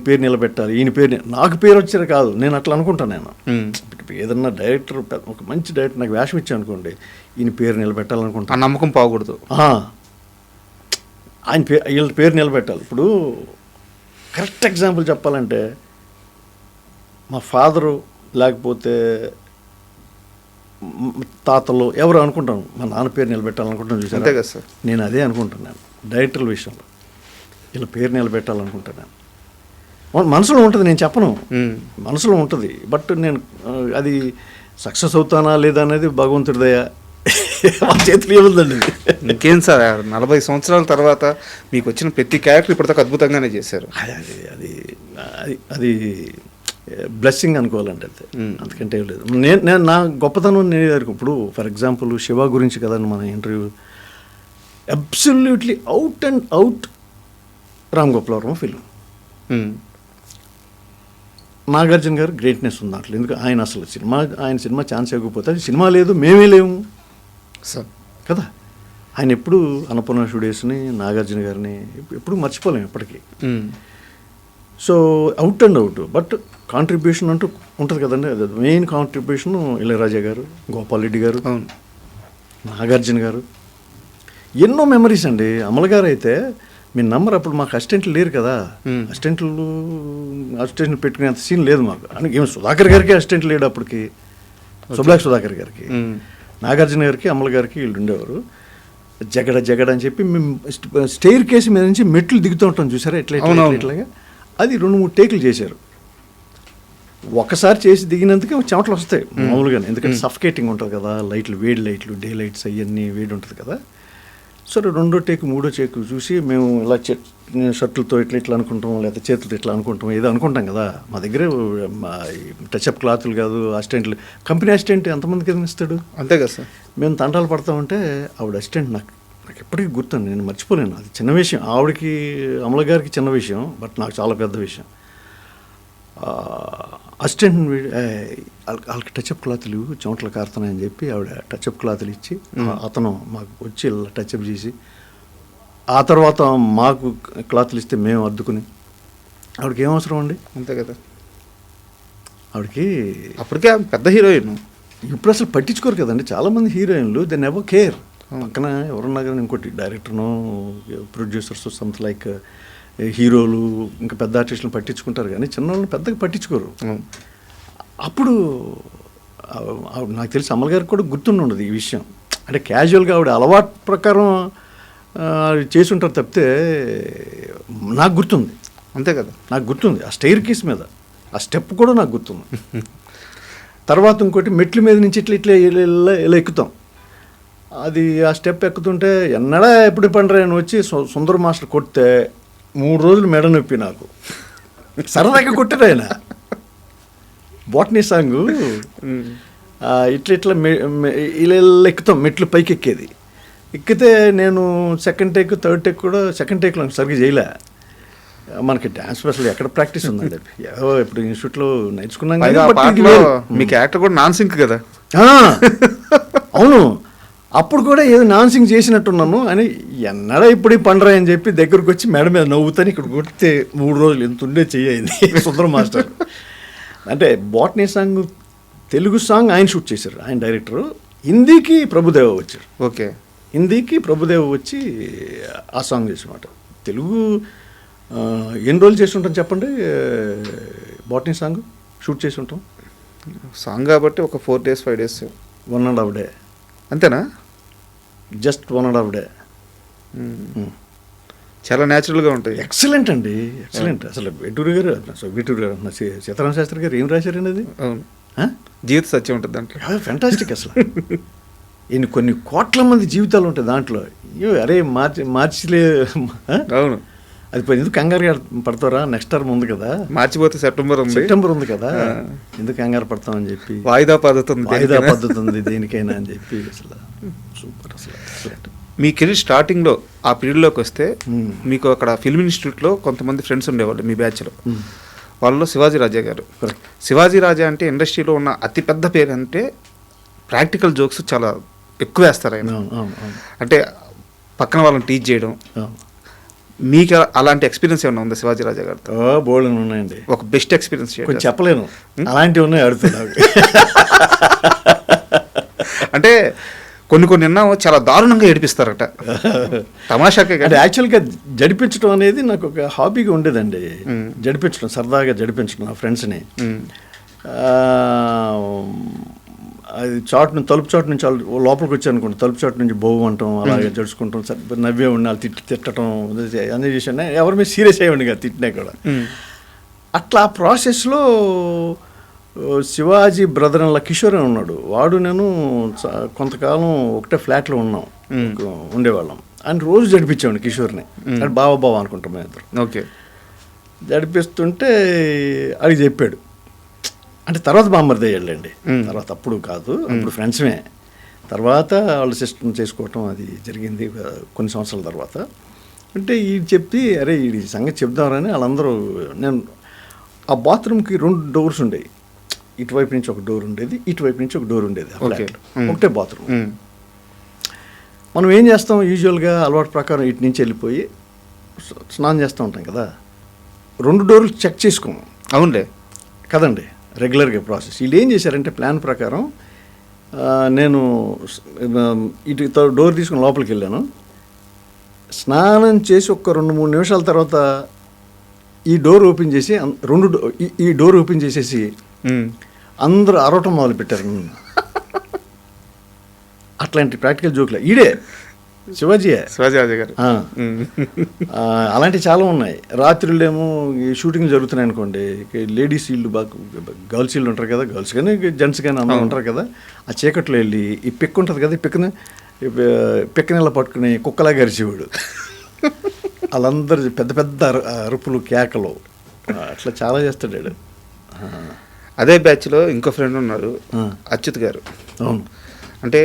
పేరు నిలబెట్టాలి, ఈయన పేరు నాకు పేరు వచ్చారు కాదు, నేను అట్లా అనుకుంటాను. నేను ఏదన్నా డైరెక్టర్, ఒక మంచి డైరెక్టర్ నాకు వేషం ఇచ్చాను అనుకోండి, ఈయన పేరు నిలబెట్టాలనుకుంటాను. ఆ నమ్మకం పోకూడదు. వీళ్ళ పేరు నిలబెట్టాలి. ఇప్పుడు కరెక్ట్ ఎగ్జాంపుల్ చెప్పాలంటే మా ఫాదరు లేకపోతే తాతలు ఎవరు అనుకుంటాను, మా నాన్న పేరు నిలబెట్టాలనుకుంటాను చూసాను. అంతే కదా సార్. నేను అదే అనుకుంటున్నాను డైరెక్టర్ల విషయంలో. ఇలా పేరు నిలబెట్టాలనుకుంటాను. మనసులో ఉంటుంది, నేను చెప్పను, మనసులో ఉంటుంది. బట్ నేను అది సక్సెస్ అవుతానా లేదా అనేది భగవంతుడిదయా, మా చేతిలో ఏముందండి. ఇంకేం సార్ 40 సంవత్సరాల తర్వాత మీకు వచ్చిన ప్రతి క్యారెక్టర్ ఇప్పటిదాకా అద్భుతంగానే చేశారు. అది అది అది అది బ్లెస్సింగ్ అనుకోవాలంటే అంతే, అంతకంటే ఏం లేదు. నేను నా గొప్పతనం నేను ఇప్పుడు ఫర్ ఎగ్జాంపుల్ శివ గురించి కదండి మన interview, absolutely out and out Ram Gopal Varma film. Nagarjuna గారు గ్రేట్నెస్ ఉంది దాంట్లో, ఎందుకు ఆయన సినిమా ఛాన్స్ ఇవ్వకపోతే అది సినిమా లేదు, మేమే లేము సార్ కదా. ఆయన ఎప్పుడు అన్నపూర్ణ స్టూడియోస్ని, నాగార్జున గారిని ఎప్పుడు మర్చిపోలేము ఎప్పటికీ. So out and out, but contribution అంటూ ఉంటుంది కదండి. అది మెయిన్ కాంట్రిబ్యూషన్ ఇళయరాజా గారు, గోపాల్ రెడ్డి గారు, నాగార్జున గారు, ఎన్నో మెమరీస్ అండి. అమల గారు అయితే మీ నంబర్ అప్పుడు మాకు అసిస్టెంట్లు లేరు కదా, అసిస్టెంట్లు పెట్టుకునేంత సీన్ లేదు మాకు. అని ఏం సుధాకర్ గారికి అసిస్టెంట్ లేడు అప్పటికి, సుధాకర్ గారికి, నాగార్జున గారికి, అమల గారికి వీళ్ళు ఉండేవారు. జగడ అని చెప్పి మేము స్టెయిర్ కేసు మీద నుంచి మెట్లు దిగుతూ ఉంటాం చూసారా, ఇట్లాగా అది 2-3 టేకులు చేశారు. ఒకసారి చేసి దిగినందుకే చెమటలు వస్తాయి మామూలుగానే, ఎందుకంటే సఫకేటింగ్ ఉంటుంది కదా, లైట్లు, వేడి లైట్లు, డే లైట్స్ అవన్నీ వేడి ఉంటుంది కదా. సరే 2వ టేకు 3వ టేకు చూసి మేము ఇలా షర్టులతో ఇట్లా అనుకుంటాం, లేకపోతే చేతులతో ఇట్లా అనుకుంటాం, ఏదో అనుకుంటాం కదా. మా దగ్గర టచ్అప్ క్లాతులు కాదు, అసిస్టెంట్లు, కంపెనీ అసిస్టెంట్ ఎంతమందికి ఇస్తాడు, అంతే కదా సార్. మేము తంటాలు పడతామంటే ఆవిడ అసిస్టెంట్ నాకు ఎప్పటికీ గుర్తుంది, నేను మర్చిపోలేను. అది చిన్న విషయం, ఆవిడకి అమల గారికి చిన్న విషయం, బట్ నాకు చాలా పెద్ద విషయం. అసిస్టెంట్ వాళ్ళకి టచ్అప్ క్లాతులు చెమటలు కారుతున్నాయని చెప్పి ఆవిడ టచ్అప్ క్లాతులు ఇచ్చి అతను మాకు వచ్చి టచ్అప్ చేసి, ఆ తర్వాత మాకు క్లాతులు ఇస్తే మేము అద్దుకుని, ఆవిడకి ఏం అవసరం అండి, అంతే కదా. ఆవిడకి అప్పటికే పెద్ద హీరోయిన్, ఇప్పుడు అసలు పట్టించుకోరు కదండి చాలామంది హీరోయిన్లు, దే నెవర్ కేర్. పక్కన ఎవరున్నా కానీ ఇంకోటి డైరెక్టర్నో ప్రొడ్యూసర్స్ సంథింగ్ లైక్ హీరోలు ఇంకా పెద్ద ఆర్టిస్టులను పట్టించుకుంటారు కానీ చిన్న వాళ్ళని పెద్దగా పట్టించుకోరు. అప్పుడు నాకు తెలిసి అమల్ గారికి కూడా గుర్తుండదు ఈ విషయం. అంటే క్యాజువల్గా ఆవిడ అలవాటు ప్రకారం చేసి ఉంటారు తప్పితే నాకు గుర్తుంది, అంతే కదా, నాకు గుర్తుంది. ఆ స్టెయిర్ కేస్ మీద ఆ స్టెప్ కూడా నాకు గుర్తుంది. తర్వాత ఇంకోటి మెట్ల మీద నుంచి ఇట్లా ఇలా ఎక్కుతాం, అది ఆ స్టెప్ ఎక్కుతుంటే ఎన్నడా ఎప్పుడు పండ్రా అని వచ్చి సుందర్ మాస్టర్ కొడితే 3 రోజులు మెడ నొప్పి నాకు. సరదాగా కొట్టారు ఆయన. బాటనీ సాంగ్ ఇట్లా ఇలా ఎక్కుతాం, మెట్లు పైకి ఎక్కేది. ఎక్కితే నేను సెకండ్ టేక్ థర్డ్ టేక్ కూడా సెకండ్ టేక్లో సరిగ్గా చేయలే. మనకి డ్యాన్స్ అసలు ఎక్కడ ప్రాక్టీస్ ఉందండి, ఏదో ఇప్పుడు ఇన్స్టిట్యూట్లో నేర్చుకున్నాం. మీకు యాక్టర్ కూడా నాన్ సింక్ కదా. అవును, అప్పుడు కూడా ఏదో నాన్సింగ్ చేసినట్టున్నాను అని ఎన్నడా ఇప్పుడు పండరా అని చెప్పి దగ్గరకు వచ్చి మేడ మీద నవ్వుతాను. ఇక్కడ కొడితే 3 రోజులు ఎంత ఉండే చెయ్యింది సుందర మాస్టర్. అంటే బాటనీ సాంగ్ తెలుగు సాంగ్ ఆయన షూట్ చేశారు, ఆయన డైరెక్టరు. హిందీకి ప్రభుదేవ వచ్చారు. ఓకే, హిందీకి ప్రభుదేవ వచ్చి ఆ సాంగ్ చేసినమాట. తెలుగు ఎన్ని రోజులు చేసి ఉంటాం చెప్పండి, బాటనీ సాంగ్ షూట్ చేసి ఉంటాం. సాంగ్ కాబట్టి ఒక 4 days 5 days, 1.5 day అంతేనా? Just 1.5 day. చాలా న్యాచురల్గా ఉంటాయి. ఎక్సలెంట్ అండి, ఎక్సలెంట్. అసలు వేటూరు గారు సీతారామ శాస్త్రి గారు ఏం రాశారండి అది? అవును, జీవిత సత్యం ఉంటుంది దాంట్లో. ఫెంటాస్టిక్ అసలు. ఈయన కొన్ని కోట్ల మంది జీవితాలు ఉంటాయి దాంట్లో. అరే మార్చిలే. అవును, అది ఎందుకు కంగారు పడతారా, నెక్స్ట్ టర్మ్ ఉంది కదా, మార్చిపోతే సెప్టెంబర్ ఉంది కదా, ఎందుకు కంగారు పడతామని చెప్పి వాయిదా పద్ధతి ఉంది దేనికైనా అని చెప్పి. అసలు సూపర్. అసలు మీ కెరీర్ స్టార్టింగ్లో ఆ పీరియడ్లోకి వస్తే మీకు అక్కడ ఫిల్మ్ ఇన్స్టిట్యూట్లో కొంతమంది ఫ్రెండ్స్ ఉండేవాళ్ళు మీ బ్యాచ్లో. వాళ్ళలో శివాజీ రాజా గారు. శివాజీ రాజా అంటే ఇండస్ట్రీలో ఉన్న అతిపెద్ద పేరు. అంటే ప్రాక్టికల్ జోక్స్ చాలా ఎక్కువ వేస్తారు ఆయన. అంటే పక్కన వాళ్ళని టీచ్ చేయడం. మీకు అలాంటి ఎక్స్పీరియన్స్ ఏమైనా ఉందా శివాజీ రాజా గారితో? బోల్డ్ ఉన్నాయండి. ఒక బెస్ట్ ఎక్స్పీరియన్స్ చెప్పలేను, అలాంటివి ఉన్నాయి అడుగుతున్నావు. అంటే కొన్ని విన్నా చాలా దారుణంగా ఏడిపిస్తారట తమాషాకే. అంటే యాక్చువల్గా జడిపించడం అనేది నాకు ఒక హాబీగా ఉండేదండి. జడిపించడం, సరదాగా జడిపించడం నా ఫ్రెండ్స్ని. అది తలుపు చాటు నుంచి లోపలికి వచ్చాను అనుకోండి, తలుపు చాటు నుంచి బొవ్వు అంటాం, అలాగే జడుచుకుంటాం, నవ్వే ఉండాలి, తిట్టడం అన్నీ చేశాను. ఎవరి మీద సీరియస్ అయ్యండి కదా తిట్టినా కూడా. అట్లా ఆ ప్రాసెస్లో శివాజీ బ్రదర్ అలా కిషోర్ అని ఉన్నాడు, వాడు నేను కొంతకాలం ఒకటే ఫ్లాట్లో ఉండేవాళ్ళం. ఆయన రోజు జడిపించామండి కిషోర్ని, అంటే బావ అనుకుంటాం మేము ఇద్దరు. ఓకే, జడిపిస్తుంటే అది చెప్పాడు. అంటే తర్వాత బామ్మర్ది అయ్యాళ్ళండి, తర్వాత అప్పుడు కాదు, అప్పుడు ఫ్రెండ్స్మే. తర్వాత వాళ్ళు సిస్టమ్ చేసుకోవటం అది జరిగింది కొన్ని సంవత్సరాల తర్వాత. అంటే ఈ చెప్పి అరే ఈ సంగతి చెప్దామని వాళ్ళందరూ, నేను ఆ బాత్రూమ్కి 2 డోర్స్ ఉండేవి, ఇటువైపు నుంచి ఒక డోర్ ఉండేది, ఇటువైపు నుంచి ఒక డోర్ ఉండేది, ఒకటే బాత్రూమ్. మనం ఏం చేస్తాం యూజువల్గా అలవాటు ప్రకారం ఇటు నుంచి వెళ్ళిపోయి స్నానం చేస్తూ ఉంటాం కదా, 2 డోర్లు చెక్ చేసుకోము. అవునులే కదండి, రెగ్యులర్గా ప్రాసెస్. వీళ్ళు ఏం చేశారంటే ప్లాన్ ప్రకారం నేను ఇటు డోర్ తీసుకుని లోపలికి వెళ్ళాను, స్నానం చేసి ఒక 2-3 నిమిషాల తర్వాత ఈ డోర్ ఓపెన్ చేసి ఈ డోర్ ఓపెన్ చేసేసి అందరూ అరవటం మొదలుపెట్టారు. అట్లాంటి ప్రాక్టికల్ జోక్లే ఈడే శివాజీ గారు. అలాంటివి చాలా ఉన్నాయి. రాత్రులేమో ఈ షూటింగ్ జరుగుతున్నాయి అనుకోండి, లేడీస్ వీళ్ళు బాగా గర్ల్స్ వీళ్ళు ఉంటారు కదా, గర్ల్స్ కానీ జెంట్స్ కానీ అందరూ ఉంటారు కదా, ఆ చీకట్లో వెళ్ళి ఈ పిక్ ఉంటుంది కదా, పిక్కనెలా పట్టుకుని కుక్కలాగా అరిచేవాడు. వాళ్ళందరూ పెద్ద పెద్ద అరుపులు, కేకలు, అట్లా చాలా చేస్తాడు. అదే బ్యాచ్లో ఇంకో ఫ్రెండ్ ఉన్నారు, అచ్యుత్ గారు. అవును, అంటే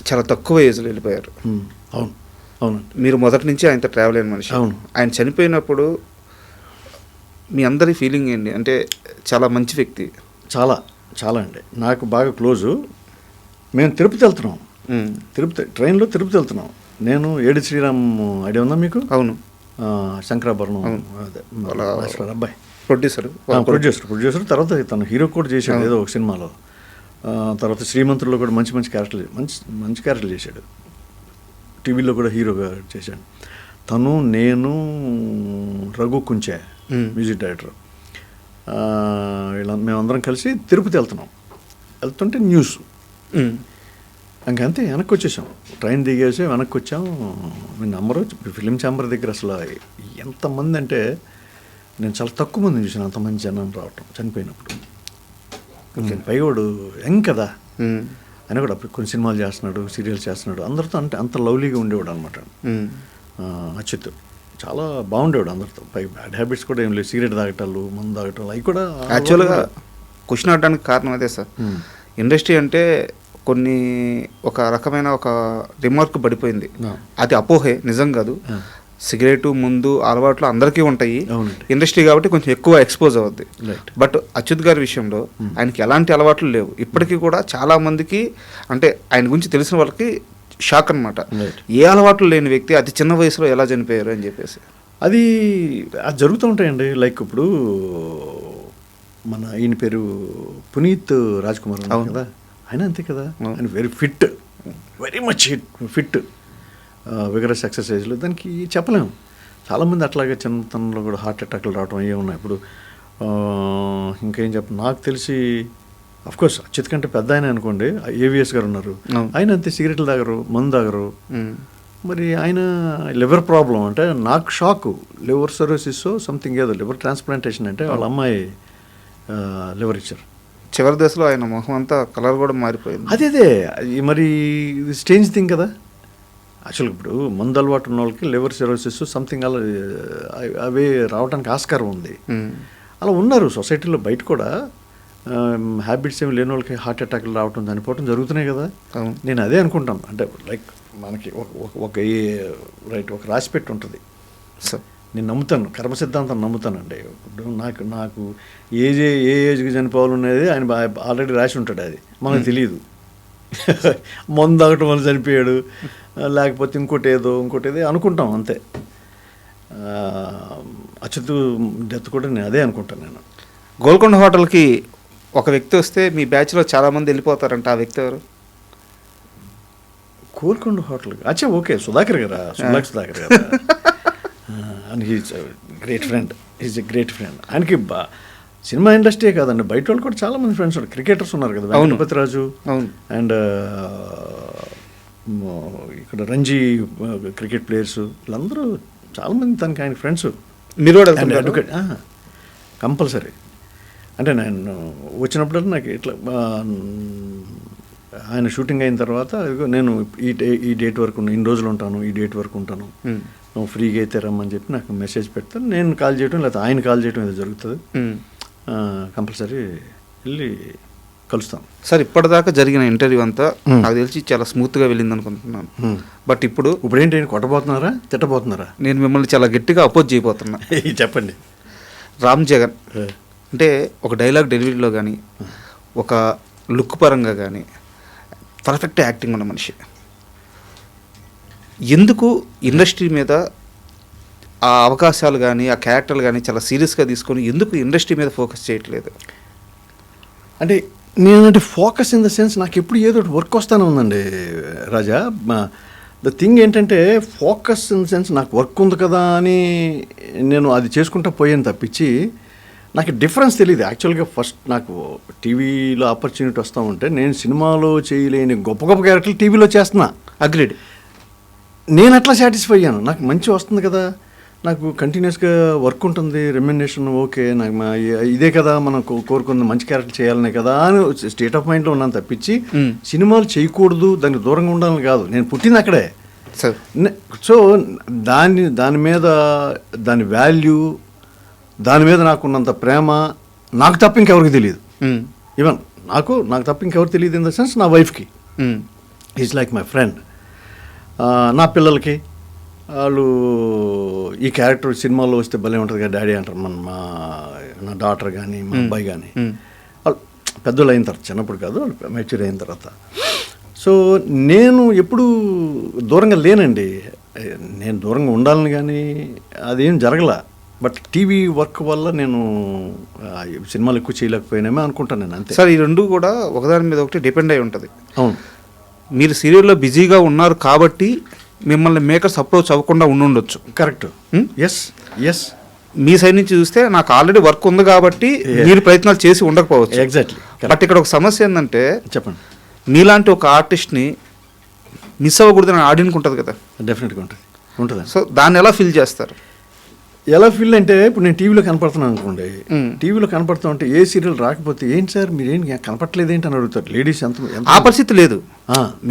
చాలా తక్కువ ఏజ్లో వెళ్ళిపోయారు. అవును అవును, మీరు మొదటి నుంచి ఆయనతో ట్రావెల్ అయిన మనిషి. అవును, ఆయన చనిపోయినప్పుడు మీ అందరి ఫీలింగ్ ఏంటి? అంటే చాలా మంచి వ్యక్తి, చాలా చాలా అండి, నాకు బాగా క్లోజు. మేము తిరుపతి వెళ్తున్నాం, ట్రైన్లో తిరుపతి వెళ్తున్నాం. నేను ఏడి శ్రీరామ్ ఐడియా ఉందా మీకు? అవును, శంకరాభరణం అదే అబ్బాయి ప్రొడ్యూసర్. తర్వాత తను హీరో కూడా చేశాడు ఏదో ఒక సినిమాలో. తర్వాత శ్రీమంతుల్లో కూడా మంచి క్యారెక్టర్లు చేశాడు. టీవీలో కూడా హీరోగా చేశాడు. తను, నేను, రఘు కుంచే మ్యూజిక్ డైరెక్టర్, మేమందరం కలిసి తిరుపతి వెళ్తుంటే న్యూస్ ఇంకంతే వెనక్కి వచ్చేసాం. ట్రైన్ దిగేసి వెనక్కి వచ్చాం. మీ నంబరు ఫిలిం ఛాంబర్ దగ్గర అసలు ఎంతమంది అంటే నేను చాలా తక్కువ మంది చూసాను అంతమంది జనం రావటం చనిపోయినప్పుడు. పైవాడు యంగ్ కదా, ఆయన కూడా కొన్ని సినిమాలు చేస్తున్నాడు, సీరియల్స్ చేస్తున్నాడు, అందరితో అంటే అంత లవ్లీగా ఉండేవాడు అనమాట. అచ్యుత్ చాలా బాగుండేవాడు అందరితో. పై బ్యాడ్ హ్యాబిట్స్ కూడా ఏం లేవు, సిగరెట్ తాగటాలు, మందు తాగటాలు అవి కూడా. యాక్చువల్గా క్వశ్చన్ అడడానికి కారణం అదే సార్. ఇండస్ట్రీ అంటే ఒక రకమైన ఒక రిమార్క్ పడిపోయింది. అది అపోహే, నిజం కాదు. సిగరెట్ ముందు అలవాట్లు అందరికీ ఉంటాయి, ఇండస్ట్రీ కాబట్టి కొంచెం ఎక్కువ ఎక్స్పోజ్ అవుద్ది. బట్ అచ్యుత్ గారి విషయంలో ఆయనకి ఎలాంటి అలవాట్లు లేవు. ఇప్పటికీ కూడా చాలా మందికి, అంటే ఆయన గురించి తెలిసిన వాళ్ళకి షాక్ అనమాట. ఏ అలవాట్లు లేని వ్యక్తి అతి చిన్న వయసులో ఎలా చనిపోయారు అని చెప్పేసి. అది జరుగుతూ ఉంటాయండి. లైక్ ఇప్పుడు మన ఈయన పేరు పునీత్ రాజ్ కుమార్ కదా, ఆయన అంతే కదా, ఆయన వెరీ మచ్ ఫిట్, విగరస్ ఎక్సర్సైజ్లు. దానికి చెప్పలేము. చాలామంది అట్లాగే చిన్నతనంలో కూడా హార్ట్ అటాక్లు రావడం అయ్యే ఉన్నాయి. ఇప్పుడు ఇంకేం నాకు తెలిసి అఫ్కోర్స్ అచ్యుత్ కంటే పెద్ద ఆయన అనుకోండి, ఏవిఎస్ గారు ఉన్నారు, ఆయన అంతే సిగరెట్లు తాగరు, మందు తాగరు. మరి ఆయన లివర్ ప్రాబ్లం అంటే నాకు షాకు. లివర్ సర్రోసిస్ సంథింగ్ ఏదో లివర్ ట్రాన్స్ప్లాంటేషన్ అంటే వాళ్ళ అమ్మాయి లివర్ ఇచ్చారు. చివరి దశలో ఆయన మొహం అంతా కలర్ కూడా మారిపోయింది. అదే మరి స్టేంజ్ థింగ్ కదా. యాక్చువల్గా ఇప్పుడు మందు అలవాటు ఉన్న వాళ్ళకి లివర్ సిరోసిస్ సంథింగ్ అలా అవి రావడానికి ఆస్కారం ఉంది. అలా ఉన్నారు సొసైటీలో బయట కూడా. హ్యాబిట్స్ ఏమి లేని వాళ్ళకి హార్ట్ అటాక్లు రావటం, చనిపోవటం జరుగుతున్నాయి కదా. నేను అదే అనుకుంటాను. అంటే లైక్ మనకి ఒక రాసిపెట్టి ఉంటుంది. నేను నమ్ముతాను, కర్మ సిద్ధాంతం నమ్ముతానండి. ఇప్పుడు నాకు ఏ ఏజ్కి చనిపోవాలనేది ఆయన ఆల్రెడీ రాసి ఉంటాడు, అది మనకు తెలియదు. మందు తాగటం వల్ల చనిపోయాడు, లేకపోతే ఇంకోటి ఏదో అనుకుంటాం అంతే. అచ్యుత్ డెత్ కూడా నేను అదే అనుకుంటాను. నేను గోల్కొండ హోటల్కి ఒక వ్యక్తి వస్తే మీ బ్యాచ్లో చాలామంది వెళ్ళిపోతారంట. ఆ వ్యక్తి ఎవరు? గోల్కొండ హోటల్కి ఓకే, సుధాకర్ గారా, సుధాకర్ గారా. And he's great friend. ఆయనకి సినిమా ఇండస్ట్రీ కాదండి, బయట వాళ్ళు కూడా చాలామంది ఫ్రెండ్స్ ఉన్నారు, క్రికెటర్స్ ఉన్నారు కదా, వెంకటపతిరాజు అండ్ ఇక్కడ రంజీ క్రికెట్ ప్లేయర్స్ వీళ్ళందరూ చాలామంది తనకి ఆయన ఫ్రెండ్స్. మీరు కూడా అడ్వకేట్ కంపల్సరీ. అంటే నేను వచ్చినప్పుడు నాకు ఇట్లా ఆయన షూటింగ్ అయిన తర్వాత నేను ఈ డేట్ వరకు ఇన్ని రోజులు ఉంటాను, ఈ డేట్ వరకు ఉంటాను, నువ్వు ఫ్రీగా అయితే రమ్మని చెప్పి నాకు మెసేజ్ పెడతాను. నేను కాల్ చేయడం లేకపోతే ఆయన కాల్ చేయడం ఏదో జరుగుతుంది, కంపల్సరీ వెళ్ళి కలుస్తాం. సార్ ఇప్పటిదాకా జరిగిన ఇంటర్వ్యూ అంతా నాకు తెలిసి చాలా స్మూత్గా వెళ్ళింది అనుకుంటున్నాను. బట్ ఇప్పుడు ఏంటి కొట్టబోతున్నారా, తిట్టబోతున్నారా? నేను మిమ్మల్ని చాలా గట్టిగా అపోజ్ చేయబోతున్నా. చెప్పండి. రామ్ చరణ్ అంటే ఒక డైలాగ్ డెలివరీలో కానీ ఒక లుక్ పరంగా కానీ పర్ఫెక్ట్ యాక్టింగ్ ఉన్న మనిషి. ఎందుకు ఇండస్ట్రీ మీద ఆ అవకాశాలు కానీ ఆ క్యారెక్టర్లు కానీ చాలా సీరియస్గా తీసుకొని ఎందుకు ఇండస్ట్రీ మీద ఫోకస్ చేయట్లేదు? అంటే నేనంటే ఫోకస్ ఇన్ ద సెన్స్ నాకు ఎప్పుడు ఏదో ఒకటి వర్క్ వస్తానే ఉందండి రాజా. ద థింగ్ ఏంటంటే ఫోకస్ ఇన్ ద సెన్స్ నాకు వర్క్ ఉంది కదా అని నేను అది చేసుకుంటా పోయాను తప్పించి నాకు డిఫరెన్స్ తెలియదు. యాక్చువల్గా ఫస్ట్ నాకు టీవీలో ఆపర్చునిటీ వస్తూ ఉంటే నేను సినిమాలో చేయలేని గొప్ప గొప్ప క్యారెక్టర్లు టీవీలో చేస్తున్నా. అగ్రీడ్. నేను అట్లా సాటిస్ఫై అయ్యాను, నాకు మంచి వస్తుంది కదా, నాకు కంటిన్యూస్గా వర్క్ ఉంటుంది, రెమ్యునరేషన్ ఓకే, నాకు ఇదే కదా మనం కోరుకున్న మంచి క్యారెక్టర్ చేయాలనే కదా అని స్టేట్ ఆఫ్ మైండ్లో ఉన్నాను తప్పించి సినిమాలు చేయకూడదు దానికి దూరంగా ఉండాలని కాదు. నేను పుట్టింది అక్కడే. సో దాని మీద దాని వాల్యూ, దాని మీద నాకున్నంత ప్రేమ నాకు తప్ప ఇంకెవరికి తెలియదు. ఈవెన్ నాకు తప్ప ఇంకెవరికి తెలియదు ఇన్ ద సెన్స్ నా వైఫ్కి. Is like my friend. నా పిల్లలకి వాళ్ళు ఈ క్యారెక్టర్ సినిమాలో వస్తే భలే ఉంటుంది కదా డాడీ అంటారు. నా డాటర్ కానీ మా అబ్బాయి కానీ వాళ్ళు పెద్దోళ్ళు అయిన తర్వాత, చిన్నప్పుడు కాదు, వాళ్ళు మెచ్యూర్ అయిన తర్వాత. సో నేను ఎప్పుడు దూరంగా లేనండి, నేను దూరంగా ఉండాలని కానీ అదేం జరగల. బట్ టీవీ వర్క్ వల్ల నేను సినిమాలు ఎక్కువ చేయలేకపోయినామే అనుకుంటాను నేను, అంతే. సార్ ఈ రెండు కూడా ఒకదాని మీద ఒకటి డిపెండ్ అయి ఉంటుంది. అవును, మీరు సీరియల్లో బిజీగా ఉన్నారు కాబట్టి మిమ్మల్ని మేకర్స్ అప్రోచ్ అవ్వకుండా ఉండొచ్చు. కరెక్ట్. ఎస్ మీ సైడ్ నుంచి చూస్తే నాకు ఆల్రెడీ వర్క్ ఉంది కాబట్టి మీరు ప్రయత్నాలు చేసి ఉండకపోవచ్చు. ఎగ్జాక్ట్లీ. బట్ ఇక్కడ ఒక సమస్య ఏంటంటే, చెప్పండి, మీలాంటి ఒక ఆర్టిస్ట్ని మిస్ అవ్వకూడదని ఆడియన్కి ఉంటుంది కదా. డెఫినెట్గా ఉంటుంది. సో దాన్ని ఎలా ఫీల్ చేస్తారు? ఎలా ఫీల్ అంటే ఇప్పుడు నేను టీవీలో కనపడుతున్నాను అనుకోండి, టీవీలో కనపడుతూ ఉంటే ఏ సీరియల్ రాకపోతే ఏంటి సార్ మీరేం కనపట్లేదు ఏంటి అని అడుగుతారు లేడీస్. ఎంత ఆ పరిస్థితి లేదు,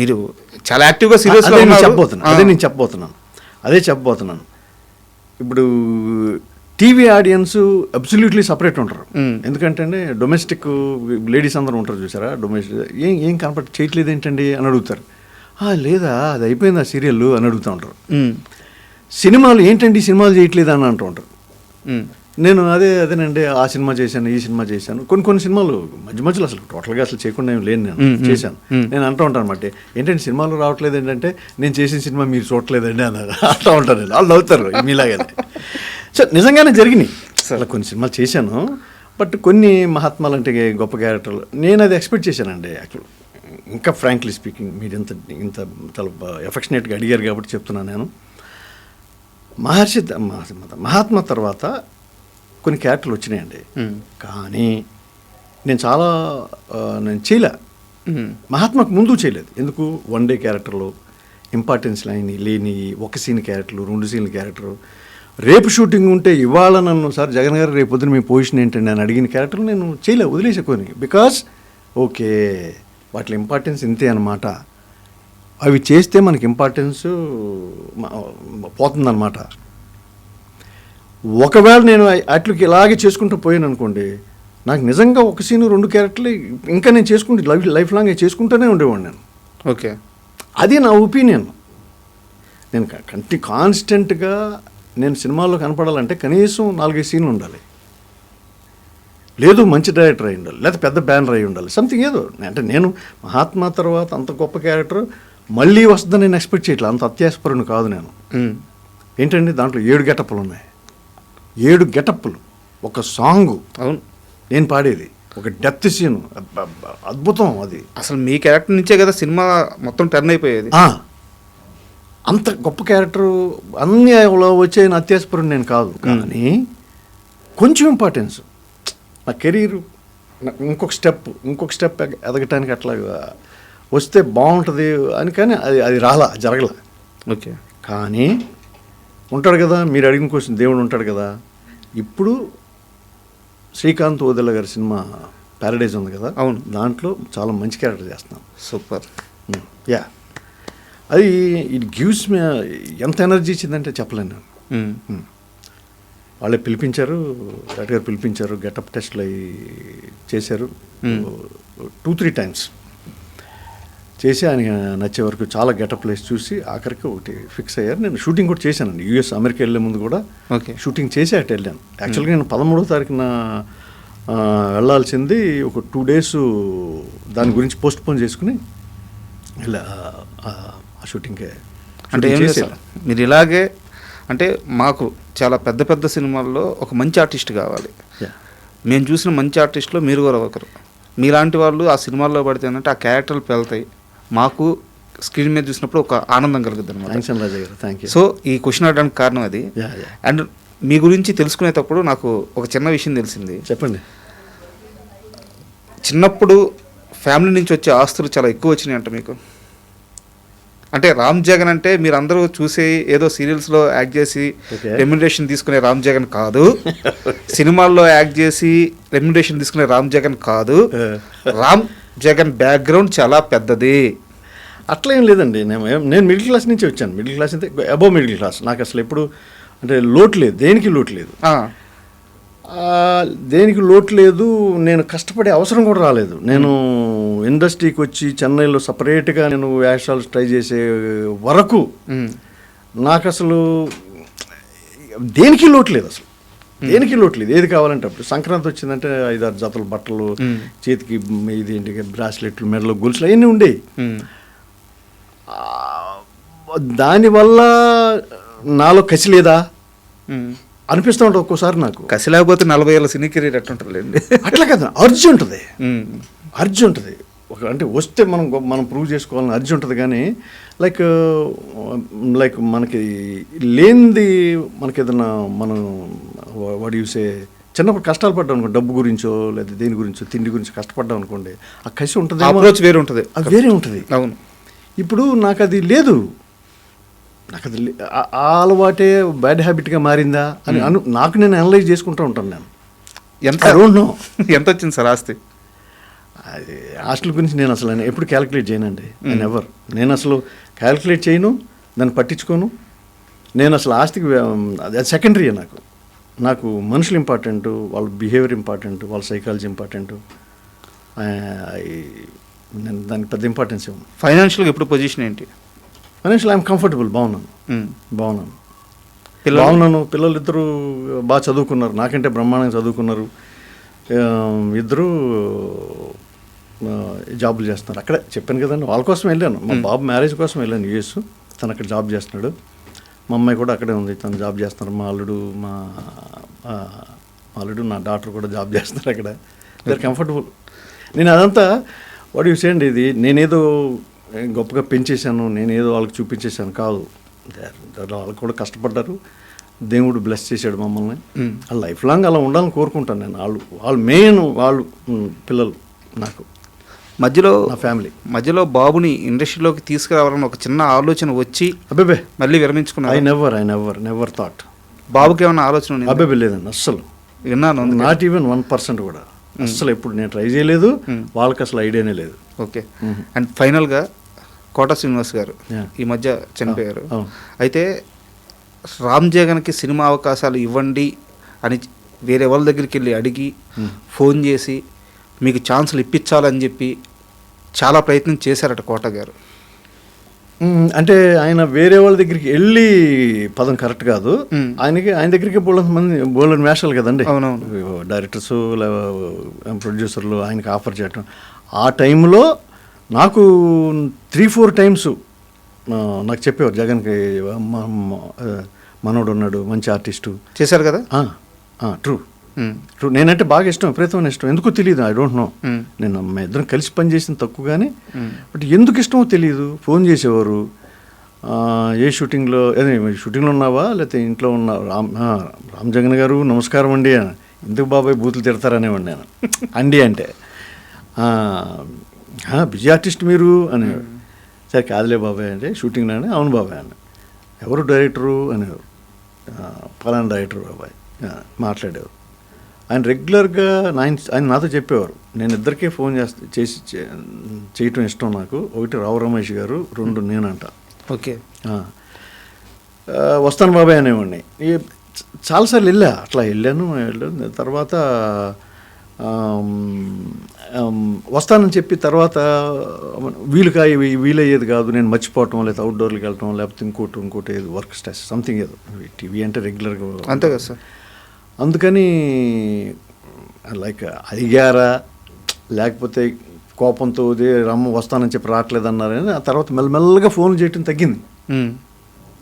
మీరు చాలా యాక్టివ్గా సీరియస్ అదే చెప్పబోతున్నాను. ఇప్పుడు టీవీ ఆడియన్స్ అబ్సల్యూట్లీ సపరేట్ ఉంటారు. ఎందుకంటే అండి డొమెస్టిక్ లేడీస్ అందరూ ఉంటారు చూసారా, డొమెస్టిక్ ఏం చేయట్లేదు ఏంటండి అని అడుగుతారు. లేదా అది అయిపోయింది ఆ సీరియల్ అని అడుగుతూ ఉంటారు. సినిమాలు ఏంటండి సినిమాలు చేయట్లేదు అని అంటూ ఉంటారు. నేను అదేనండి ఆ సినిమా చేశాను, ఈ సినిమా చేశాను, కొన్ని సినిమాలు మధ్యలో అసలు టోటల్గా అసలు చేయకుండా ఏం లేను, నేను చేశాను. నేను అంటూ ఉంటాను అన్నమాట, ఏంటంటే సినిమాలు రావట్లేదు ఏంటంటే నేను చేసిన సినిమా మీరు చూడట్లేదండి అన్నారు. అంటూ ఉంటారు, వాళ్ళు నవ్వుతారు మీలాగానే. సో నిజంగానే జరిగినాయి. అలా కొన్ని సినిమాలు చేశాను, బట్ కొన్ని మహాత్మాలు అంటే గొప్ప క్యారెక్టర్లు నేను అది ఎక్స్పెక్ట్ చేశానండి. యాక్చువల్ ఇంకా ఫ్రాంక్లీ స్పీకింగ్ మీరు ఇంత చాలా ఎఫెక్షనేట్గా అడిగారు కాబట్టి చెప్తున్నాను. నేను మహాత్మా తర్వాత కొన్ని క్యారెక్టర్లు వచ్చినాయండి, కానీ నేను చేయలే. మహాత్మాకు ముందు చేయలేదు. ఎందుకు? వన్ డే క్యారెక్టర్లు, ఇంపార్టెన్స్ లేని ఒక సీన్ క్యారెక్టర్లు, 2 సీన్ల క్యారెక్టరు, రేపు షూటింగ్ ఉంటే ఇవాళ నన్ను సార్ జగన్ గారు రేపు పొద్దున మీ పొజిషన్ ఏంటండి నేను అడిగిన క్యారెక్టర్లు నేను చేయలే, వదిలేసే కొన్ని. బికాస్ ఓకే వాటి ఇంపార్టెన్స్ ఇంతే అనమాట, అవి చేస్తే మనకి ఇంపార్టెన్స్ పోతుందన్నమాట. ఒకవేళ నేను అట్లకి ఇలాగే చేసుకుంటూ పోయాను అనుకోండి, నాకు నిజంగా ఒక సీను 2 క్యారెక్టర్లు ఇంకా నేను లైఫ్ లాంగ్ చేసుకుంటూనే ఉండేవాడిని నేను. ఓకే, అది నా ఒపీనియన్. నేను కాన్స్టెంట్గా నేను సినిమాల్లో కనపడాలంటే కనీసం 4-5 సీన్లు ఉండాలి, లేదు మంచి డైరెక్టర్ అయి ఉండాలి, లేదా పెద్ద బ్యానర్ అయి ఉండాలి, సంథింగ్ ఏదో. అంటే నేను మహాత్మా తర్వాత అంత గొప్ప క్యారెక్టర్ మళ్ళీ వస్తుందని నేను ఎక్స్పెక్ట్ చేయట్లేదు, అంత అత్యాసపరుని కాదు నేను. ఏంటండి దాంట్లో 7 గెటప్పులు ఉన్నాయి, 7 గెటప్పులు, ఒక సాంగు, అవును నేను పాడేది, ఒక డెప్త్ సీన్, అద్భుతం. అది అసలు మీ క్యారెక్టర్ నుంచే కదా సినిమా మొత్తం టర్న్ అయిపోయేది. అంత గొప్ప క్యారెక్టరు అన్ని వచ్చే అత్యాసపరుని నేను కాదు, కానీ కొంచెం ఇంపార్టెన్స్ నా కెరీర్ ఇంకొక స్టెప్ ఎదగటానికి అట్లా వస్తే బాగుంటుంది అని, కానీ అది జరగల. ఓకే. కానీ ఉంటాడు కదా, మీరు అడిగిన క్వశ్చన్, దేవుడు ఉంటాడు కదా. ఇప్పుడు శ్రీకాంత్ ఓదెల గారి సినిమా ప్యారడైజ్ ఉంది కదా, అవును, దాంట్లో చాలా మంచి క్యారెక్టర్ చేస్తున్నాం. సూపర్. యా, అది ఇట్ గివ్స్ మీ ఎంత ఎనర్జీ ఇచ్చిందంటే చెప్పలేను నేను. వాళ్ళే పిలిపించారు, డైరెక్టర్ గారు పిలిపించారు, గెటప్ టెస్ట్లు అవి చేశారు 2-3 టైమ్స్ చేసి ఆయన నచ్చే వరకు చాలా గెటప్ ప్లేస్ చూసి ఆఖరికి ఒకటి ఫిక్స్ అయ్యారు. నేను షూటింగ్ కూడా చేశానండి, యూఎస్ అమెరికా వెళ్ళే ముందు కూడా షూటింగ్ చేసి అటు వెళ్ళాను. యాక్చువల్గా నేను 13వ తారీఖున వెళ్ళాల్సింది, ఒక 2 days దాని గురించి పోస్ట్ పోన్ చేసుకుని ఇలా ఆ షూటింగ్కే. అంటే ఏం చేశారు మీరు ఇలాగే? అంటే మాకు చాలా పెద్ద పెద్ద సినిమాల్లో ఒక మంచి ఆర్టిస్ట్ కావాలి. మేము చూసిన మంచి ఆర్టిస్ట్లో మీరు కూడా ఒకరు. మీలాంటి వాళ్ళు ఆ సినిమాల్లో పడితే ఏంటంటే ఆ క్యారెక్టర్లు పెళ్తాయి, మాకు స్క్రీన్ మీద చూసినప్పుడు ఒక ఆనందం కలుగుద్ది అనమాట. సో ఈ క్వశ్చన్ అడగడానికి కారణం అది. అండ్ మీ గురించి తెలుసుకునేటప్పుడు నాకు ఒక చిన్న విషయం తెలిసింది. చెప్పండి. చిన్నప్పుడు ఫ్యామిలీ నుంచి వచ్చే ఆస్తులు చాలా ఎక్కువ వచ్చినాయి అంట మీకు. అంటే రామ్ జగన్ అంటే మీరు అందరూ చూసే ఏదో సీరియల్స్లో యాక్ట్ చేసి రెమ్యునరేషన్ తీసుకునే రామ్ జగన్ కాదు, సినిమాల్లో యాక్ట్ చేసి రెమ్యునరేషన్ తీసుకునే రామ్ జగన్ కాదు. రామ్ జగన్ బ్యాక్గ్రౌండ్ చాలా పెద్దది. అట్లా ఏం లేదండి. నేను మిడిల్ క్లాస్ నుంచి వచ్చాను. మిడిల్ క్లాస్ అంటే అబోవ్ మిడిల్ క్లాస్. నాకు అసలు ఎప్పుడు అంటే లోటు లేదు, దేనికి లోటు లేదు, దేనికి లోటు లేదు. నేను కష్టపడే అవసరం కూడా రాలేదు. నేను ఇండస్ట్రీకి వచ్చి చెన్నైలో సపరేట్గా నేను వేషాలు ట్రై చేసే వరకు నాకు అసలు దేనికి లోటు లేదు. అసలు దేనికి లోటు లేదు. ఏది కావాలంటే అప్పుడు సంక్రాంతి వచ్చిందంటే 5-6 జతలు బట్టలు, చేతికి ఇదేంటి బ్రాస్లెట్లు, మెడలో గొలుసులు అవన్నీ ఉండేవి. దానివల్ల నాలో కసి లేదా అనిపిస్తూ ఉంటుంది ఒక్కోసారి. నాకు కసి లేకపోతే 40 ఏళ్ళ సినీ కెరీర్ ఎట్టుంటుందిలేండి. అట్లా కదా, అర్జీ ఉంటుంది, అర్జీ ఉంటుంది. అంటే వస్తే మనం ప్రూవ్ చేసుకోవాలని అర్జీ ఉంటుంది. కానీ లైక్ మనకి లేనిది మనకి ఏదైనా మనం వాడు చూసే చిన్నప్పుడు కష్టాలు పడ్డాం అనుకోండి, డబ్బు గురించో లేదా దేని గురించో తిండి గురించి కష్టపడ్డాం అనుకోండి, ఆ కసి ఉంటుంది, అప్రోచ్ వేరే ఉంటుంది, అది వేరే ఉంటుంది. అవును. ఇప్పుడు నాకు అది లేదు. నాకు అది ఆ అలవాటే బ్యాడ్ హ్యాబిట్గా మారిందా అని నాకు నేను అనలైజ్ చేసుకుంటూ ఉంటాను. నేను ఎంత వచ్చింది సార్ ఆస్తి? అది ఆస్తుల గురించి నేను అసలు ఎప్పుడు క్యాలిక్యులేట్ చేయనండి. నేను అసలు క్యాలిక్యులేట్ చేయను, దాన్ని పట్టించుకోను. నేను అసలు ఆస్తికి అది సెకండరీ. నాకు మనుషులు ఇంపార్టెంట్, వాళ్ళ బిహేవియర్ ఇంపార్టెంట్, వాళ్ళ సైకాలజీ ఇంపార్టెంట్. నేను దానికి పెద్ద ఇంపార్టెన్స్ ఇవ్వను. ఫైనాన్షియల్గా ఎప్పుడు పొజిషన్ ఏంటి? ఫైనాన్షియల్ ఐఎమ్ కంఫర్టబుల్, బాగున్నాను. పిల్లలు ఇద్దరు బాగా చదువుకున్నారు, నాకంటే బ్రహ్మాండంగా చదువుకున్నారు. ఇద్దరు జాబులు చేస్తున్నారు. అక్కడే చెప్పాను కదండి, వాళ్ళ కోసం వెళ్ళాను. మా బాబు మ్యారేజ్ కోసం వెళ్ళాను యూఎస్. తను అక్కడ జాబ్ చేస్తున్నాడు. మా అమ్మాయి కూడా అక్కడే ఉంది, తను జాబ్ చేస్తున్నారు. మా అల్లుడు నా డాటర్ కూడా జాబ్ చేస్తున్నారు అక్కడ. They are comfortable. నేను అదంతా వాడు చూసేయండి, ఇది నేనేదో గొప్పగా పెంచేశాను, నేనేదో వాళ్ళకి చూపించేశాను కాదు. వాళ్ళు కూడా కష్టపడ్డారు, దేవుడు బ్లెస్ చేశాడు మమ్మల్ని. లైఫ్ లాంగ్ అలా ఉండాలని కోరుకుంటాను నేను. వాళ్ళు మెయిన్ వాళ్ళు పిల్లలు నాకు మధ్యలో నా ఫ్యామిలీ. మధ్యలో బాబుని ఇండస్ట్రీలోకి తీసుకురావాలని ఒక చిన్న ఆలోచన వచ్చి అబ్బాబే మళ్ళీ విరమించుకున్నాను. I never thought. బాబుకి ఏమన్నా ఆలోచన? అబ్బాబే లేదండి, అస్సలు విన్నాను. నాట్ ఈవెన్ 1% కూడా. అస్సలు ఎప్పుడు నేను ట్రై చేయలేదు, వాళ్ళకి అసలు ఐడియానే లేదు. ఓకే. అండ్ ఫైనల్గా కోట శ్రీనివాస్ గారు ఈ మధ్య చనిపోయారు. అయితే రామ్ జగన్కి సినిమా అవకాశాలు ఇవ్వండి అని వేరే వాళ్ళ దగ్గరికి వెళ్ళి అడిగి ఫోన్ చేసి మీకు ఛాన్సులు ఇప్పించాలని చెప్పి చాలా ప్రయత్నం చేశారట కోట గారు. అంటే ఆయన వేరే వాళ్ళ దగ్గరికి వెళ్ళి పదం కరెక్ట్ కాదు. ఆయన దగ్గరికి బోలని వేషాలు కదండి. అవునవును. డైరెక్టర్స్ ప్రొడ్యూసర్లు ఆయనకి ఆఫర్ చేయటం. ఆ టైంలో నాకు 3-4 times నాకు చెప్పేవారు, జగన్కి మనోడు ఉన్నాడు మంచి ఆర్టిస్టు చేశారు కదా. ట్రూ. నేనంటే బాగా ఇష్టం, విపరీతమైన ఇష్టం. ఎందుకో తెలియదు, ఐ డోంట్ నో. నేను మా ఇద్దరం కలిసి పనిచేసిన తక్కువ, కానీ బట్ ఎందుకు ఇష్టమో తెలియదు. ఫోన్ చేసేవారు, ఏ షూటింగ్లో ఉన్నావా లేకపోతే ఇంట్లో ఉన్నా, రామ్ జగన్ గారు నమస్కారం అండి, ఎందుకు బాబాయ్ బూతులు తిడతారనేవాడు నేను అండి అంటే బిజీ ఆర్టిస్ట్ మీరు అనేవాడు. సరే కాదులే బాబాయ్ అంటే షూటింగ్ నాని అవును బాబాయ్ అని. ఎవరు డైరెక్టరు అనేవారు. పలానా డైరెక్టర్ బాబాయ్ మాట్లాడేవారు. ఆయన రెగ్యులర్గా ఆయన నాతో చెప్పేవారు, నేను ఇద్దరికే ఫోన్ చేయటం ఇష్టం నాకు. ఒకటి రావు రమేష్ గారు, రెండు నేనంట. ఓకే వస్తాను బాబాయ్ అనేవాడిని. చాలాసార్లు వెళ్ళాను. తర్వాత వస్తానని చెప్పి తర్వాత వీలయ్యేది కాదు, నేను మర్చిపోవటం, లేదా అవుట్డోర్కి వెళ్ళటం, లేకపోతే ఇంకోటి ఏదో వర్క్ స్ట్రెస్ సంథింగ్ ఏదో. టీవీ అంటే రెగ్యులర్గా అంతే కదా సార్. అందుకని లైక్ అడిగారా లేకపోతే కోపంతో వస్తానని చెప్పి రావట్లేదన్నారని ఆ తర్వాత మెల్లమెల్లగా ఫోన్ చేయటం తగ్గింది.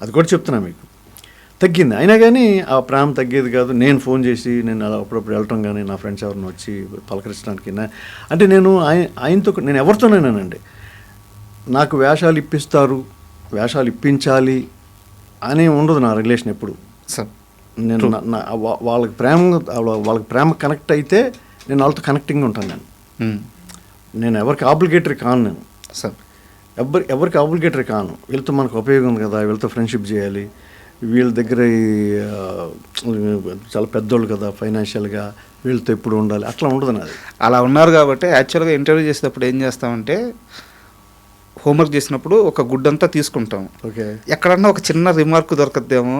అది కూడా చెప్తున్నా మీకు, తగ్గింది. అయినా కానీ ఆ ప్రేమ తగ్గేది కాదు. నేను ఫోన్ చేసి నేను అలా అప్పుడప్పుడు వెళ్ళటం కానీ, నా ఫ్రెండ్స్ ఎవరిని వచ్చి పలకరించడానికి, అంటే నేను ఆయనతో నేను ఎవరితోనేనండి, నాకు వేషాలు ఇప్పిస్తారు, వేషాలు ఇప్పించాలి అని ఉండదు నా రిలేషన్ ఎప్పుడు. నేను వాళ్ళకి ప్రేమ కనెక్ట్ అయితే నేను వాళ్ళతో కనెక్టింగ్ ఉంటాను. నేను ఎవరికి ఆబ్లిగేటరీ కాను. నేను ఎవరికి ఆబ్లిగేటరీ కాను. వీళ్ళతో మనకు ఉపయోగం ఉంది కదా, వీళ్ళతో ఫ్రెండ్షిప్ చేయాలి, వీళ్ళ దగ్గర చాలా పెద్దోళ్ళు కదా ఫైనాన్షియల్గా, వీళ్ళతో ఎప్పుడు ఉండాలి, అట్లా ఉండదు నాది. అలా ఉన్నారు కాబట్టి యాక్చువల్గా ఇంటర్వ్యూ చేసేటప్పుడు ఏం చేస్తామంటే, హోంవర్క్ చేసినప్పుడు ఒక గుడ్డంతా తీసుకుంటాం. ఓకే, ఎక్కడన్నా ఒక చిన్న రిమార్క్ దొరకద్దేమో,